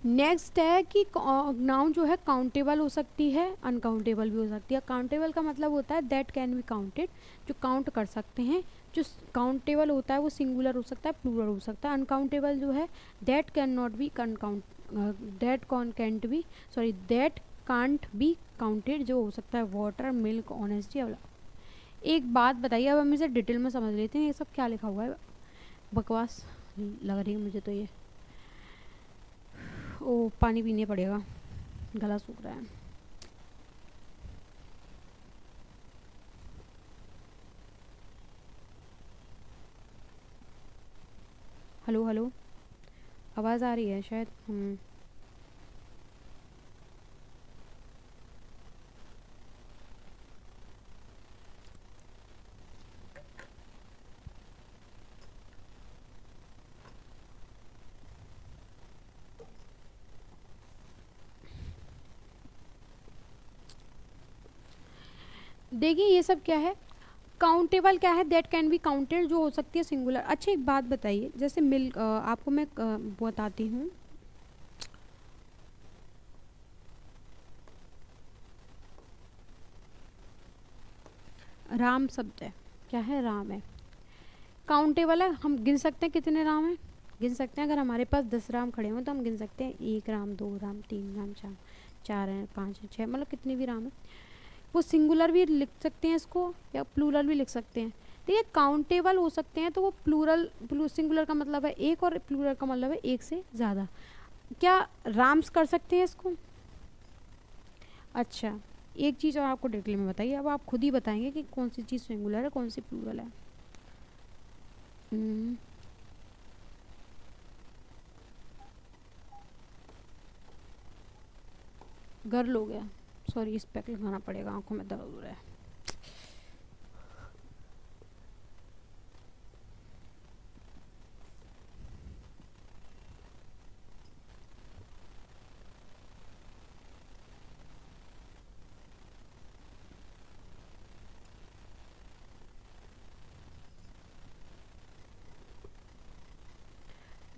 नेक्स्ट है कि नाउन जो है काउंटेबल हो सकती है, अनकाउंटेबल भी हो सकती है। काउंटेबल का मतलब होता है दैट कैन बी काउंटेड, जो काउंट कर सकते हैं। जो काउंटेबल होता है वो सिंगुलर हो सकता है, प्लूरल हो सकता है। अनकाउंटेबल जो है that can not be that cantt B that can't be counted, जो हो सकता है वाटर, मिल्क, ऑनेस्टी। एक बात बताइए, अब हम इसे डिटेल में समझ लेते हैं ये सब क्या लिखा हुआ है। बकवास लग रही है मुझे तो ये। ओ पानी पीने पड़ेगा, गला सूख रहा है। हेलो हेलो, आवाज़ आ रही है शायद। देखिए ये सब क्या है, काउंटेबल क्या है, दैट कैन बी काउंटेड, जो हो सकती है सिंगुलर। अच्छा एक बात बताइए, जैसे मिल्क, आपको मैं बताती हूँ। राम शब्द है, क्या है, राम है, काउंटेबल है। हम गिन सकते हैं कितने राम हैं, गिन सकते हैं। अगर हमारे पास 10 राम खड़े हों तो हम गिन सकते हैं, 1 राम, 2 राम, 3 राम, 4 हैं, 5 हैं, 6, मतलब कितने भी राम हैं। वो सिंगुलर भी लिख सकते हैं इसको, या प्लूरल भी लिख सकते हैं। देखिए काउंटेबल हो सकते हैं तो वो प्लूरल, सिंगुलर का मतलब है एक और प्लूरल का मतलब है एक से ज़्यादा। क्या राम्स कर सकते हैं इसको? अच्छा एक चीज़ और आपको डिटेल में बताइए, अब आप खुद ही बताएंगे कि कौन सी चीज़ सिंगुलर है, कौन सी प्लूरल है। गर्ल हो गया, सॉरी स्पेक्ट लगाना पड़ेगा, आंखों में दर्द हो रहा है।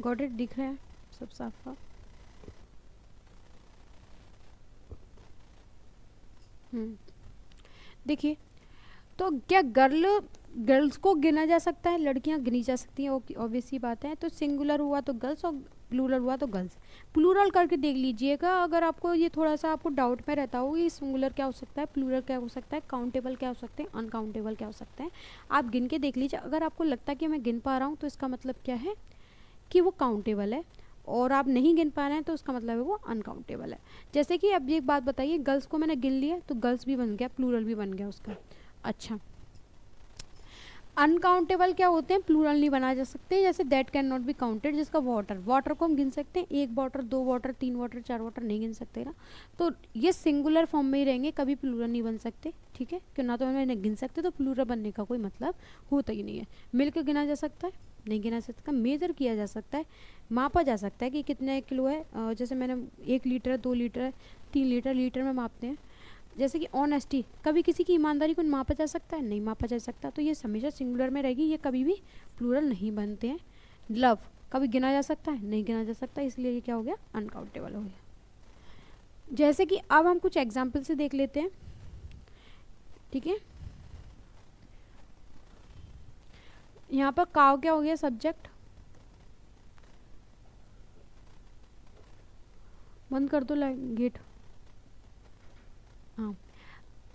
गॉट इट, दिख रहा है सब साफ साफ। देखिए तो क्या गर्ल्स को गिना जा सकता है, लड़कियां गिनी जा सकती हैं, ऑब्वियस ही बात है। तो सिंगुलर हुआ तो गर्ल्स और प्लूरल हुआ तो गर्ल्स। प्लूरल करके देख लीजिएगा, अगर आपको ये थोड़ा सा आपको डाउट में रहता हो ये सिंगुलर क्या हो सकता है, प्लूरल क्या हो सकता है, काउंटेबल क्या हो सकते हैं, अनकाउंटेबल क्या हो सकते हैं, आप गिन के देख लीजिए। अगर आपको लगता है कि मैं गिन पा रहा हूँ तो इसका मतलब क्या है कि वो काउंटेबल है, और आप नहीं गिन पा रहे हैं तो उसका मतलब है वो अनकाउंटेबल है। जैसे कि अब ये एक बात बताइए, गर्ल्स को मैंने गिन लिया तो गर्ल्स भी बन गया, प्लूरल भी बन गया उसका। अच्छा अनकाउंटेबल क्या होते हैं, प्लूरल नहीं बनाए जा सकते, जैसे that can not be counted, जिसका वाटर, वाटर को हम गिन सकते हैं, 1 वाटर, 2 वाटर, 3 वाटर, 4 वाटर, नहीं गिन सकते ना। तो ये सिंगुलर फॉर्म में ही रहेंगे, कभी प्लूरल नहीं बन सकते, ठीक है। क्यों ना, तो हम इन्हें गिन सकते तो प्लूरल बनने का कोई मतलब होता ही नहीं है। मिल्क गिना जा सकता है, नहीं गिना जा सकता, मेजर किया जा सकता है, मापा जा सकता है कि कितने किलो है। जैसे मैंने 1 लीटर, 2 लीटर, 3 लीटर, लीटर में मापते हैं। जैसे कि ऑनेस्टी, कभी किसी की ईमानदारी को मापा जा सकता है, नहीं मापा जा सकता, तो ये हमेशा सिंगुलर में रहेगी, ये कभी भी प्लूरल नहीं बनते हैं। लव कभी गिना जा सकता है, नहीं गिना जा सकता, इसलिए ये क्या हो गया, अनकाउंटेबल हो गया। जैसे कि अब हम कुछ एग्जाम्पल से देख लेते हैं, ठीक है। यहाँ पर काव क्या हो गया, सब्जेक्ट। बंद कर दो गेट। हाँ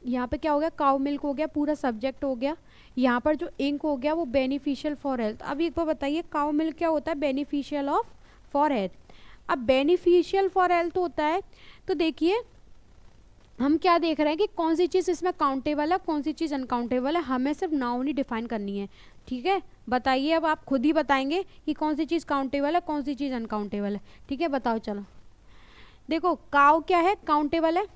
यहाँ पे क्या हो गया, काउ मिल्क हो गया, पूरा सब्जेक्ट हो गया। यहाँ पर जो इंक हो गया वो बेनिफिशियल फॉर हेल्थ। अब एक बार बताइए, काउ मिल्क क्या होता है, बेनिफिशियल ऑफ फॉर हेल्थ। अब बेनिफिशियल फॉर हेल्थ होता है तो देखिए हम क्या देख रहे हैं कि कौन सी चीज़ इसमें काउंटेबल है, कौन सी चीज़ अनकाउंटेबल है, हमें सिर्फ नाउन ही डिफाइन करनी है, ठीक है। बताइए, अब आप खुद ही बताएंगे कि कौन सी चीज़ काउंटेबल है, कौन सी चीज़ अनकाउंटेबल है, ठीक है। बताओ चलो। देखो काउ क्या है, काउंटेबल है,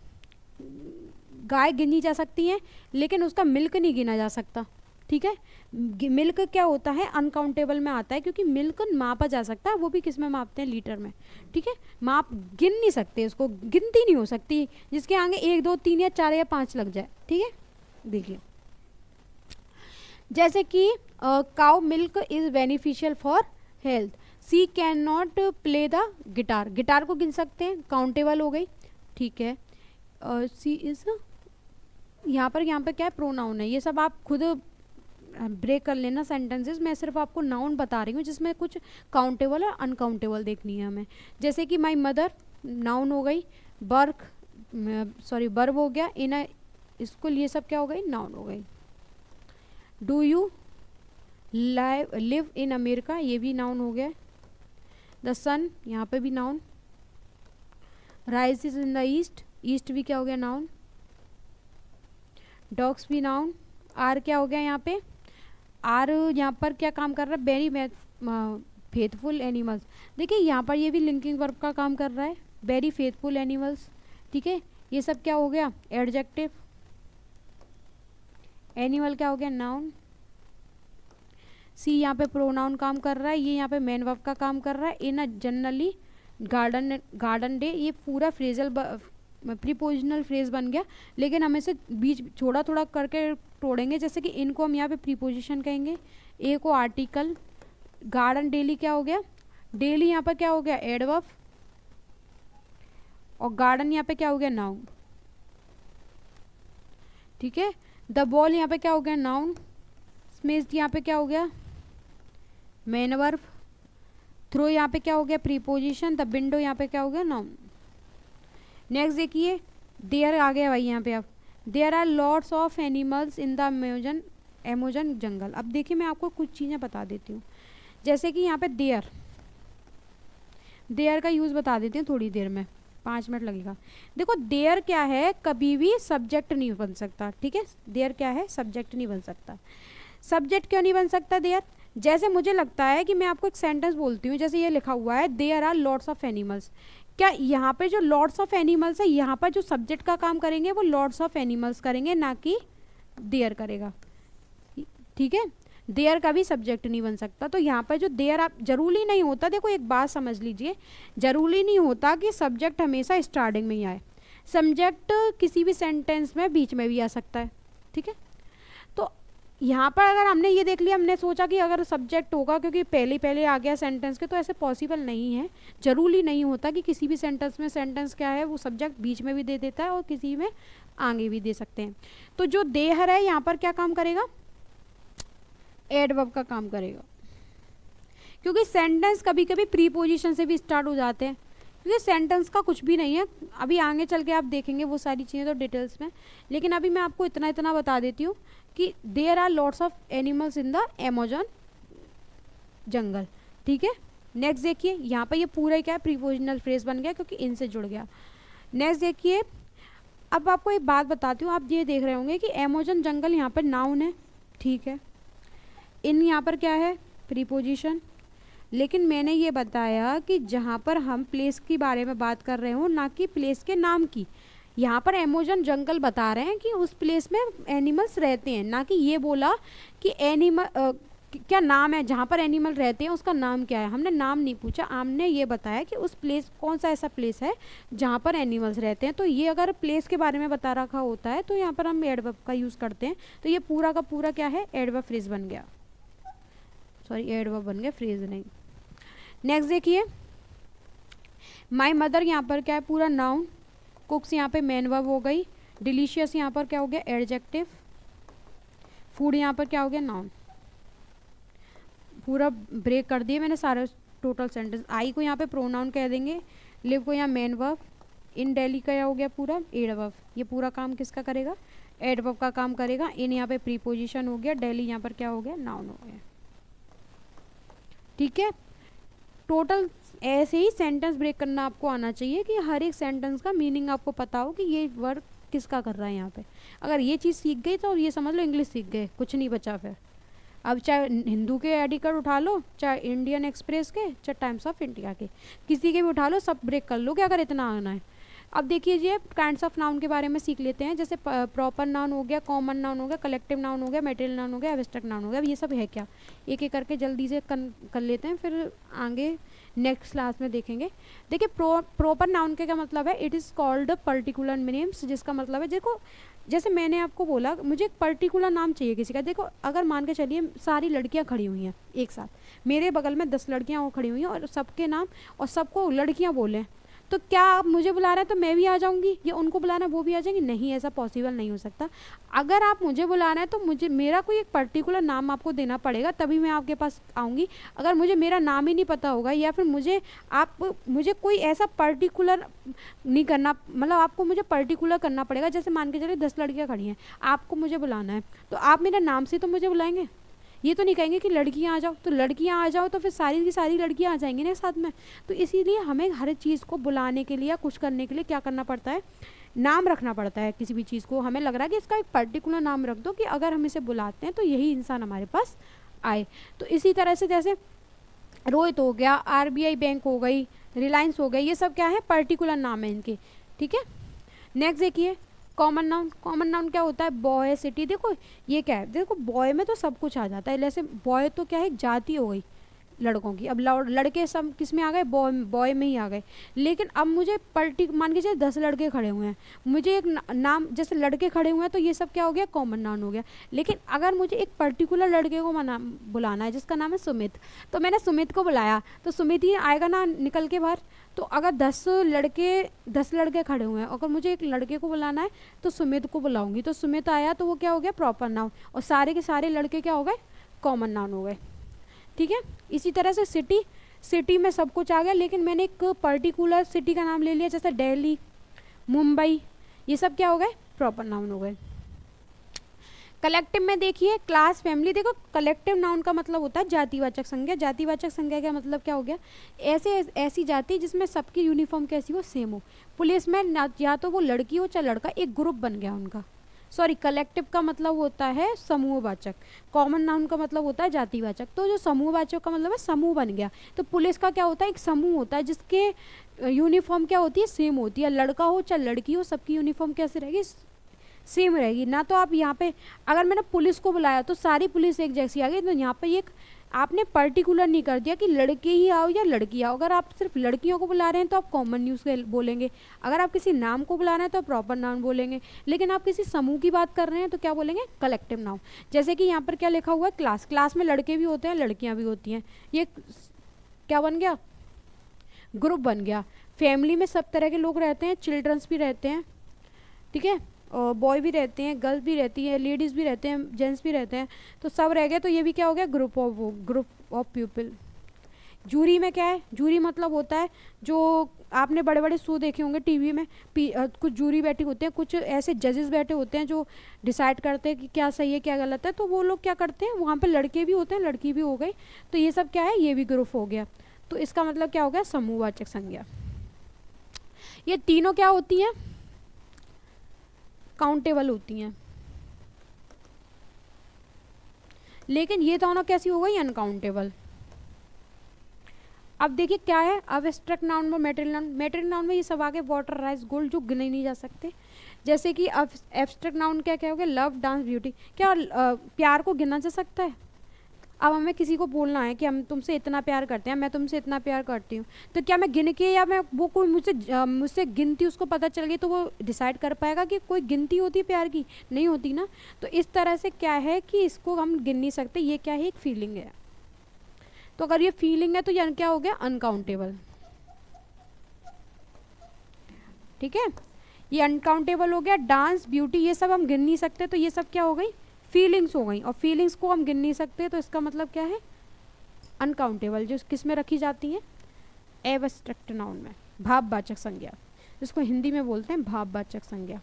गाय गिनी जा सकती है, लेकिन उसका मिल्क नहीं गिना जा सकता, ठीक है। मिल्क क्या होता है, अनकाउंटेबल में आता है, क्योंकि मिल्क मापा जा सकता है, वो भी किस में मापते हैं, लीटर में, ठीक है। माप गिन नहीं सकते, उसको गिनती नहीं हो सकती, जिसके आगे 1 2 3 या 4 या 5 लग जाए, ठीक है। देखिए जैसे कि cow milk is beneficial for health, she can not play the guitar, guitar को गिन सकते हैं, काउंटेबल हो गई, ठीक है। सी इज, यहाँ पर क्या है, प्रोनाउन है, ये सब आप खुद ब्रेक कर लेना सेंटेंसेस, मैं सिर्फ आपको नाउन बता रही हूँ जिसमें कुछ काउंटेबल और अनकाउंटेबल देखनी है हमें। जैसे कि माई मदर नाउन हो गई, वर्क वर्ब हो गया, इन अ स्कूल, ये सब क्या हो गई, नाउन हो गई। Do you live in America, ये भी नाउन हो गया। द सन, यहाँ पे भी noun. Rise is in the east, east भी क्या हो गया, नाउन। डॉग्स भी नाउन। आर क्या हो गया यहाँ पे, आर यहाँ पर क्या काम कर रहा है, वेरी फेथफुल एनिमल्स, देखिए यहाँ पर ये भी लिंकिंग वर्ब का काम कर रहा है, वेरी फेथफुल एनिमल्स, ठीक है। ये सब क्या हो गया, एडजेक्टिव। एनिमल क्या हो गया, नाउन। सी यहाँ पे प्रोनाउन काम कर रहा है, ये यहाँ पे मेन वर्ब का काम कर रहा है। इन अ जनरली गार्डन डे, ये पूरा फ्रेजल प्रीपोजिशनल फ्रेज बन गया, लेकिन हम इसे बीच थोड़ा थोड़ा करके तोड़ेंगे। जैसे कि इनको हम यहाँ पे प्रीपोजिशन कहेंगे, ए को आर्टिकल, गार्डन डेली क्या हो गया, डेली यहाँ पर क्या हो गया, एडवर्ब, और गार्डन यहाँ पे क्या हो गया, नाउन, ठीक है। द बॉल यहाँ पे क्या हो गया, नाउन। स्मिथ यहाँ पे क्या हो गया, मेन वर्ब। थ्रो यहाँ पे क्या हो गया, प्रीपोजिशन। द विंडो यहाँ पे क्या हो गया, नाउन। नेक्स्ट देखिए, देयर आ गया भाई यहाँ पे। अब there are lots of animals in the Amazon jungle. अब देखिए मैं आपको कुछ चीज़ें बता देती हूँ, जैसे कि यहाँ पे देयर का यूज़ बता देती हूँ थोड़ी देर में, 5 मिनट लगेगा। देखो देयर क्या है, कभी भी सब्जेक्ट नहीं बन सकता, ठीक है। देयर क्या है, सब्जेक्ट नहीं बन सकता। सब्जेक्ट क्यों नहीं बन सकता देयर, जैसे मुझे लगता है कि मैं आपको एक सेंटेंस बोलती हूँ, जैसे ये लिखा हुआ है there are lots of animals, क्या यहाँ पे जो लॉट्स ऑफ एनिमल्स है, यहाँ पर जो सब्जेक्ट का काम करेंगे वो लॉट्स ऑफ एनिमल्स करेंगे, ना कि देयर करेगा, ठीक है। देयर का भी सब्जेक्ट नहीं बन सकता। तो यहाँ पर जो देयर, आप जरूरी नहीं होता, देखो एक बात समझ लीजिए, जरूरी नहीं होता कि सब्जेक्ट हमेशा स्टार्टिंग में ही आए, सब्जेक्ट किसी भी सेंटेंस में बीच में भी आ सकता है, ठीक है। तो यहाँ पर अगर हमने ये देख लिया, हमने सोचा कि अगर सब्जेक्ट होगा क्योंकि पहले आ गया सेंटेंस के, तो ऐसे पॉसिबल नहीं है। जरूरी नहीं होता कि किसी भी सेंटेंस में सेंटेंस क्या है वो सब्जेक्ट बीच में भी दे देता है और किसी में आगे भी दे सकते हैं। तो जो देयर है यहाँ पर क्या काम करेगा, एडवर्ब का काम करेगा, क्योंकि सेंटेंस कभी कभी प्रीपोजिशन से भी स्टार्ट हो जाते हैं, क्योंकि सेंटेंस का कुछ भी नहीं है। अभी आगे चल के आप देखेंगे वो सारी चीज़ें तो डिटेल्स में, लेकिन अभी मैं आपको इतना बता देती हूँ कि there are lots of animals in the Amazon jungle, ठीक है। नेक्स्ट देखिए, यहाँ पर ये पूरा क्या है, प्रीपोजिशनल फ्रेज बन गया क्योंकि इनसे जुड़ गया। नेक्स्ट देखिए, अब आपको एक बात बताती हूँ, आप ये देख रहे होंगे कि एमेजॉन जंगल यहाँ पर नाउन है, ठीक है। इन यहाँ पर क्या है, प्रीपोजिशन। लेकिन मैंने ये बताया कि जहाँ पर हम प्लेस के बारे में बात कर रहे हो, ना कि प्लेस के नाम की। यहाँ पर एमेजॉन जंगल बता रहे हैं कि उस प्लेस में एनिमल्स रहते हैं, ना कि ये बोला कि एनिमल क्या नाम है, जहाँ पर एनिमल रहते हैं उसका नाम क्या है। हमने नाम नहीं पूछा, हमने ये बताया कि उस प्लेस, कौन सा ऐसा प्लेस है जहाँ पर एनिमल्स रहते हैं। तो ये अगर प्लेस के बारे में बता रखा होता है तो यहाँ पर हम एडवर्ब का यूज़ करते हैं। तो ये पूरा का पूरा क्या है, एडवर्ब फ्रेज बन गया, सॉरी एडवर्ब बन गया, फ्रेज नहीं। नेक्स्ट देखिए, माई मदर यहाँ पर क्या है, पूरा नाउन। कुक्स यहाँ पे मेन वर्ब हो गई। डिलीशियस यहाँ पर क्या हो गया, एडजेक्टिव। फूड यहाँ पर क्या हो गया, नाउन। पूरा ब्रेक कर दिए मैंने सारे टोटल सेंटेंस। आई को यहाँ पे प्रोनाउन कह देंगे, लिव को यहाँ मेन वर्ब, इन डेली का हो गया पूरा एडवर्ब। ये पूरा काम किसका करेगा, एडवर्ब का काम करेगा। इन यहाँ पे प्रीपोजिशन हो गया, डेली यहाँ पर क्या हो गया, नाउन हो गया, ठीक है। टोटल ऐसे ही सेंटेंस ब्रेक करना आपको आना चाहिए कि हर एक सेंटेंस का मीनिंग आपको पता हो कि ये वर्ड किसका कर रहा है यहाँ पे। अगर ये चीज़ सीख गई तो ये समझ लो इंग्लिश सीख गए, कुछ नहीं बचा फिर। अब चाहे हिंदू के आई डी कार्ड उठा लो, चाहे इंडियन एक्सप्रेस के, चाहे टाइम्स ऑफ इंडिया के, किसी के भी उठा लो, सब ब्रेक कर लोगे अगर इतना आना है। अब देखिए काइंड्स ऑफ नाउन के बारे में सीख लेते हैं। जैसे प्रॉपर नाउन हो गया, कॉमन नाउन हो गया, कलेक्टिव नाउन हो गया, मेटेरियल नाउन हो गया, एब्स्ट्रैक्ट नाउन हो गया। अब ये सब है क्या, एक एक करके जल्दी से कर लेते हैं, फिर आगे नेक्स्ट क्लास में देखेंगे। देखिए प्रॉपर नाउन का क्या मतलब है, it is called particular names, जिसका मतलब है देखो जैसे मैंने आपको बोला मुझे एक पर्टिकुलर नाम चाहिए किसी का। देखो अगर मान के चलिए सारी लड़कियां खड़ी हुई हैं एक साथ, मेरे बगल में 10 लड़कियां वो खड़ी हुई हैं और सबके नाम और सबको लड़कियां बोले, तो क्या आप मुझे बुला रहे हैं तो मैं भी आ जाऊंगी, या उनको बुलाना वो भी आ जाएंगी? नहीं, ऐसा पॉसिबल नहीं हो सकता। अगर आप मुझे बुला रहे हैं तो मुझे मेरा कोई एक पर्टिकुलर नाम आपको देना पड़ेगा, तभी मैं आपके पास आऊँगी। अगर मुझे मेरा नाम ही नहीं पता होगा या फिर मुझे कोई ऐसा पर्टिकुलर नहीं करना, मतलब आपको मुझे पर्टिकुलर करना पड़ेगा। जैसे मान के चलिए 10 लड़कियाँ खड़ी हैं, आपको मुझे बुलाना है, तो आप मेरे नाम से तो मुझे बुलाएंगे। ये तो नहीं कहेंगे कि लड़कियां आ जाओ, तो लड़कियां आ जाओ तो फिर सारी की सारी लड़कियां आ जाएंगी ना साथ में। तो इसीलिए हमें हर चीज़ को बुलाने के लिए या कुछ करने के लिए क्या करना पड़ता है, नाम रखना पड़ता है। किसी भी चीज़ को हमें लग रहा है कि इसका एक पर्टिकुलर नाम रख दो कि अगर हम इसे बुलाते हैं तो यही इंसान हमारे पास आए। तो इसी तरह से जैसे रोहित हो गया, आरबीआई बैंक हो गई, रिलायंस हो गई, ये सब क्या है, पर्टिकुलर नाम है इनके। ठीक है, नेक्स्ट देखिए कॉमन नाउन। कॉमन नाउन क्या होता है, बॉय, सिटी। देखो ये क्या है, देखो बॉय में तो सब कुछ आ जाता है। जैसे बॉय तो क्या है, एक जाति हो गई लड़कों की। अब लड़के सब किस में आ गए, बॉय बॉय में ही आ गए। लेकिन अब मुझे मान के चलिए 10 लड़के खड़े हुए हैं, मुझे एक नाम, जैसे लड़के खड़े हुए हैं तो ये सब क्या हो गया, कॉमन नाउन हो गया। लेकिन अगर मुझे एक पर्टिकुलर लड़के को बुलाना है जिसका नाम है सुमित, तो मैंने सुमित को बुलाया तो सुमित ही आएगा ना निकल के बाहर। तो अगर 10 लड़के खड़े हुए हैं, अगर मुझे एक लड़के को बुलाना है तो सुमित को बुलाऊंगी, तो सुमित आया तो वो क्या हो गया, प्रॉपर नाउन। और सारे के सारे लड़के क्या हो गए, कॉमन नाउन हो गए। ठीक है, इसी तरह से सिटी, सिटी में सब कुछ आ गया, लेकिन मैंने एक पर्टिकुलर सिटी का नाम ले लिया, जैसे दिल्ली, मुंबई, ये सब क्या हो गए, प्रॉपर नाउन हो गए। कलेक्टिव में देखिए क्लास, फैमिली। देखो कलेक्टिव नाउन का मतलब होता है जातिवाचक संज्ञा। जातिवाचक संज्ञा का मतलब क्या हो गया, ऐसी जाति जिसमें सबकी यूनिफॉर्म कैसी हो, सेम हो। पुलिस में या तो वो लड़की हो चाहे लड़का, एक ग्रुप बन गया उनका। सॉरी, कलेक्टिव का मतलब होता है समूहवाचक, कॉमन नाउन का मतलब होता है जातिवाचक। तो जो समूहवाचक का मतलब है समूह बन गया। तो पुलिस का क्या होता है, एक समूह होता है जिसके यूनिफॉर्म क्या होती है, सेम होती है। लड़का हो चाहे लड़की हो, सबकी यूनिफॉर्म कैसे रहेगी, सेम रहेगी ना। तो आप यहाँ पे अगर मैंने पुलिस को बुलाया तो सारी पुलिस एक जैसी आ गई, तो यहाँ पे एक आपने पर्टिकुलर नहीं कर दिया कि लड़के ही आओ या लड़की आओ। अगर आप सिर्फ लड़कियों को बुला रहे हैं तो आप कॉमन न्यूज़ बोलेंगे, अगर आप किसी नाम को बुला रहे हैं तो प्रॉपर नाउन बोलेंगे, लेकिन आप किसी समूह की बात कर रहे हैं तो क्या बोलेंगे, कलेक्टिव नाउन। जैसे कि यहाँ पर क्या लिखा हुआ है, क्लास, क्लास में लड़के भी होते हैं लड़कियाँ भी होती हैं, ये क्या बन गया, ग्रुप बन गया। फैमिली में सब तरह के लोग रहते हैं, चिल्ड्रंस भी रहते हैं, ठीक है, और बॉय भी रहते हैं, गर्ल्स भी रहती है, लेडीज़ भी रहते हैं, जेंट्स भी रहते हैं, तो सब रह गए। तो ये भी क्या हो गया, ग्रुप ऑफ पीपल। जूरी में क्या है, जूरी मतलब होता है जो आपने बड़े बड़े शो देखे होंगे टीवी में, कुछ जूरी बैठी होते हैं, कुछ ऐसे जजेस बैठे होते हैं जो डिसाइड करते हैं कि क्या सही है क्या गलत है। तो वो लोग क्या करते हैं, वहाँ पे लड़के भी होते हैं लड़की भी हो गई। तो ये सब क्या है, ये भी ग्रुप हो गया। तो इसका मतलब क्या हो गया, समूहवाचक संज्ञा। ये तीनों क्या होती हैं, काउंटेबल होती हैं। लेकिन ये दोनों कैसी हो गई, अनकाउंटेबल। अब देखिए क्या है, अब एब्स्ट्रैक्ट नाउन में मेटेरियल नाउन। मेटेरियल नाउन में ये सब आगे वाटर, राइस, गोल्ड, जो गिने नहीं जा सकते। जैसे कि अब एब्स्ट्रैक्ट नाउन क्या क्या हो गया, लव, डांस, ब्यूटी। क्या प्यार को गिना जा सकता है? अब हमें किसी को बोलना है कि हम तुमसे इतना प्यार करते हैं, मैं तुमसे इतना प्यार करती हूँ, तो क्या मैं गिन के, या मैं वो कोई मुझसे गिनती उसको पता चल गई तो वो डिसाइड कर पाएगा कि कोई गिनती होती है प्यार की? नहीं होती ना। तो इस तरह से क्या है कि इसको हम गिन नहीं सकते, ये क्या है, एक फीलिंग है। तो अगर ये फीलिंग है तो ये क्या हो गया, अनकाउंटेबल। ठीक है, ये अनकाउंटेबल हो गया। डांस, ब्यूटी, ये सब हम गिन नहीं सकते, तो ये सब क्या हो गई, फीलिंग्स हो गई। और फीलिंग्स को हम गिन नहीं सकते तो इसका मतलब क्या है, अनकाउंटेबल। जो किस में रखी जाती हैं, एब्स्ट्रैक्ट नाउन में, भाववाचक संज्ञा, जिसको हिंदी में बोलते हैं भाववाचक संज्ञा।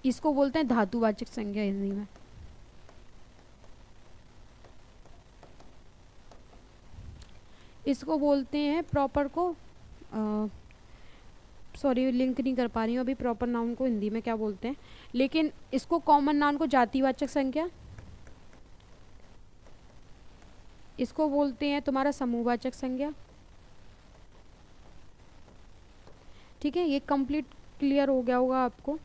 इसको बोलते हैं धातुवाचक संज्ञा हिंदी में। इसको बोलते हैं प्रॉपर को, सॉरी लिंक नहीं कर पा रही हूँ अभी प्रॉपर नाउन को हिंदी में क्या बोलते हैं, लेकिन इसको कॉमन नाउन को जातिवाचक संज्ञा, इसको बोलते हैं तुम्हारा समूहवाचक संज्ञा, ठीक है, ये कंप्लीट क्लियर हो गया होगा आपको।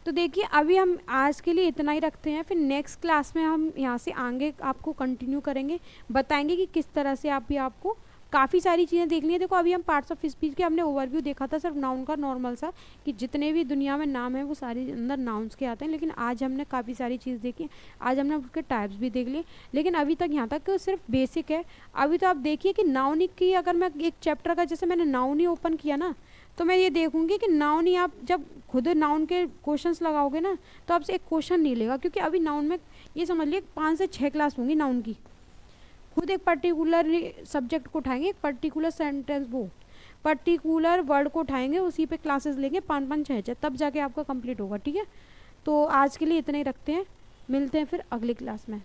तो देखिए अभी हम आज के लिए इतना ही रखते हैं, फिर नेक्स्ट क्लास में हम यहाँ से आगे आपको कंटिन्यू करेंगे, बताएंगे कि किस तरह से आप भी आपको काफ़ी सारी चीज़ें देख ली हैं। देखो अभी हम पार्ट्स ऑफ स्पीच के हमने ओवरव्यू देखा था, सिर्फ नाउन का नॉर्मल सा, कि जितने भी दुनिया में नाम है वो सारे अंदर नाउन्स के आते हैं, लेकिन आज हमने काफ़ी सारी चीज़ देखी, आज हमने उसके टाइप्स भी देख लिए, लेकिन अभी तक यहाँ तक सिर्फ बेसिक है। अभी तो आप देखिए कि नाउन की, अगर मैं एक चैप्टर का, जैसे मैंने नाउन ही ओपन किया ना, तो मैं ये देखूंगी कि नाउन ही, आप जब खुद नाउन के क्वेश्चंस लगाओगे ना तो आपसे एक क्वेश्चन नहीं लेगा, क्योंकि अभी नाउन में ये समझ लिए 5 से 6 क्लास होंगी नाउन की। खुद एक पर्टिकुलर सब्जेक्ट को उठाएंगे, एक पर्टिकुलर सेंटेंस, वो पर्टिकुलर वर्ड को उठाएंगे, उसी पे क्लासेस लेंगे 5-5 6-6, तब जाके आपका कंप्लीट होगा। ठीक है, तो आज के लिए इतना ही रखते हैं, मिलते हैं फिर अगली क्लास में।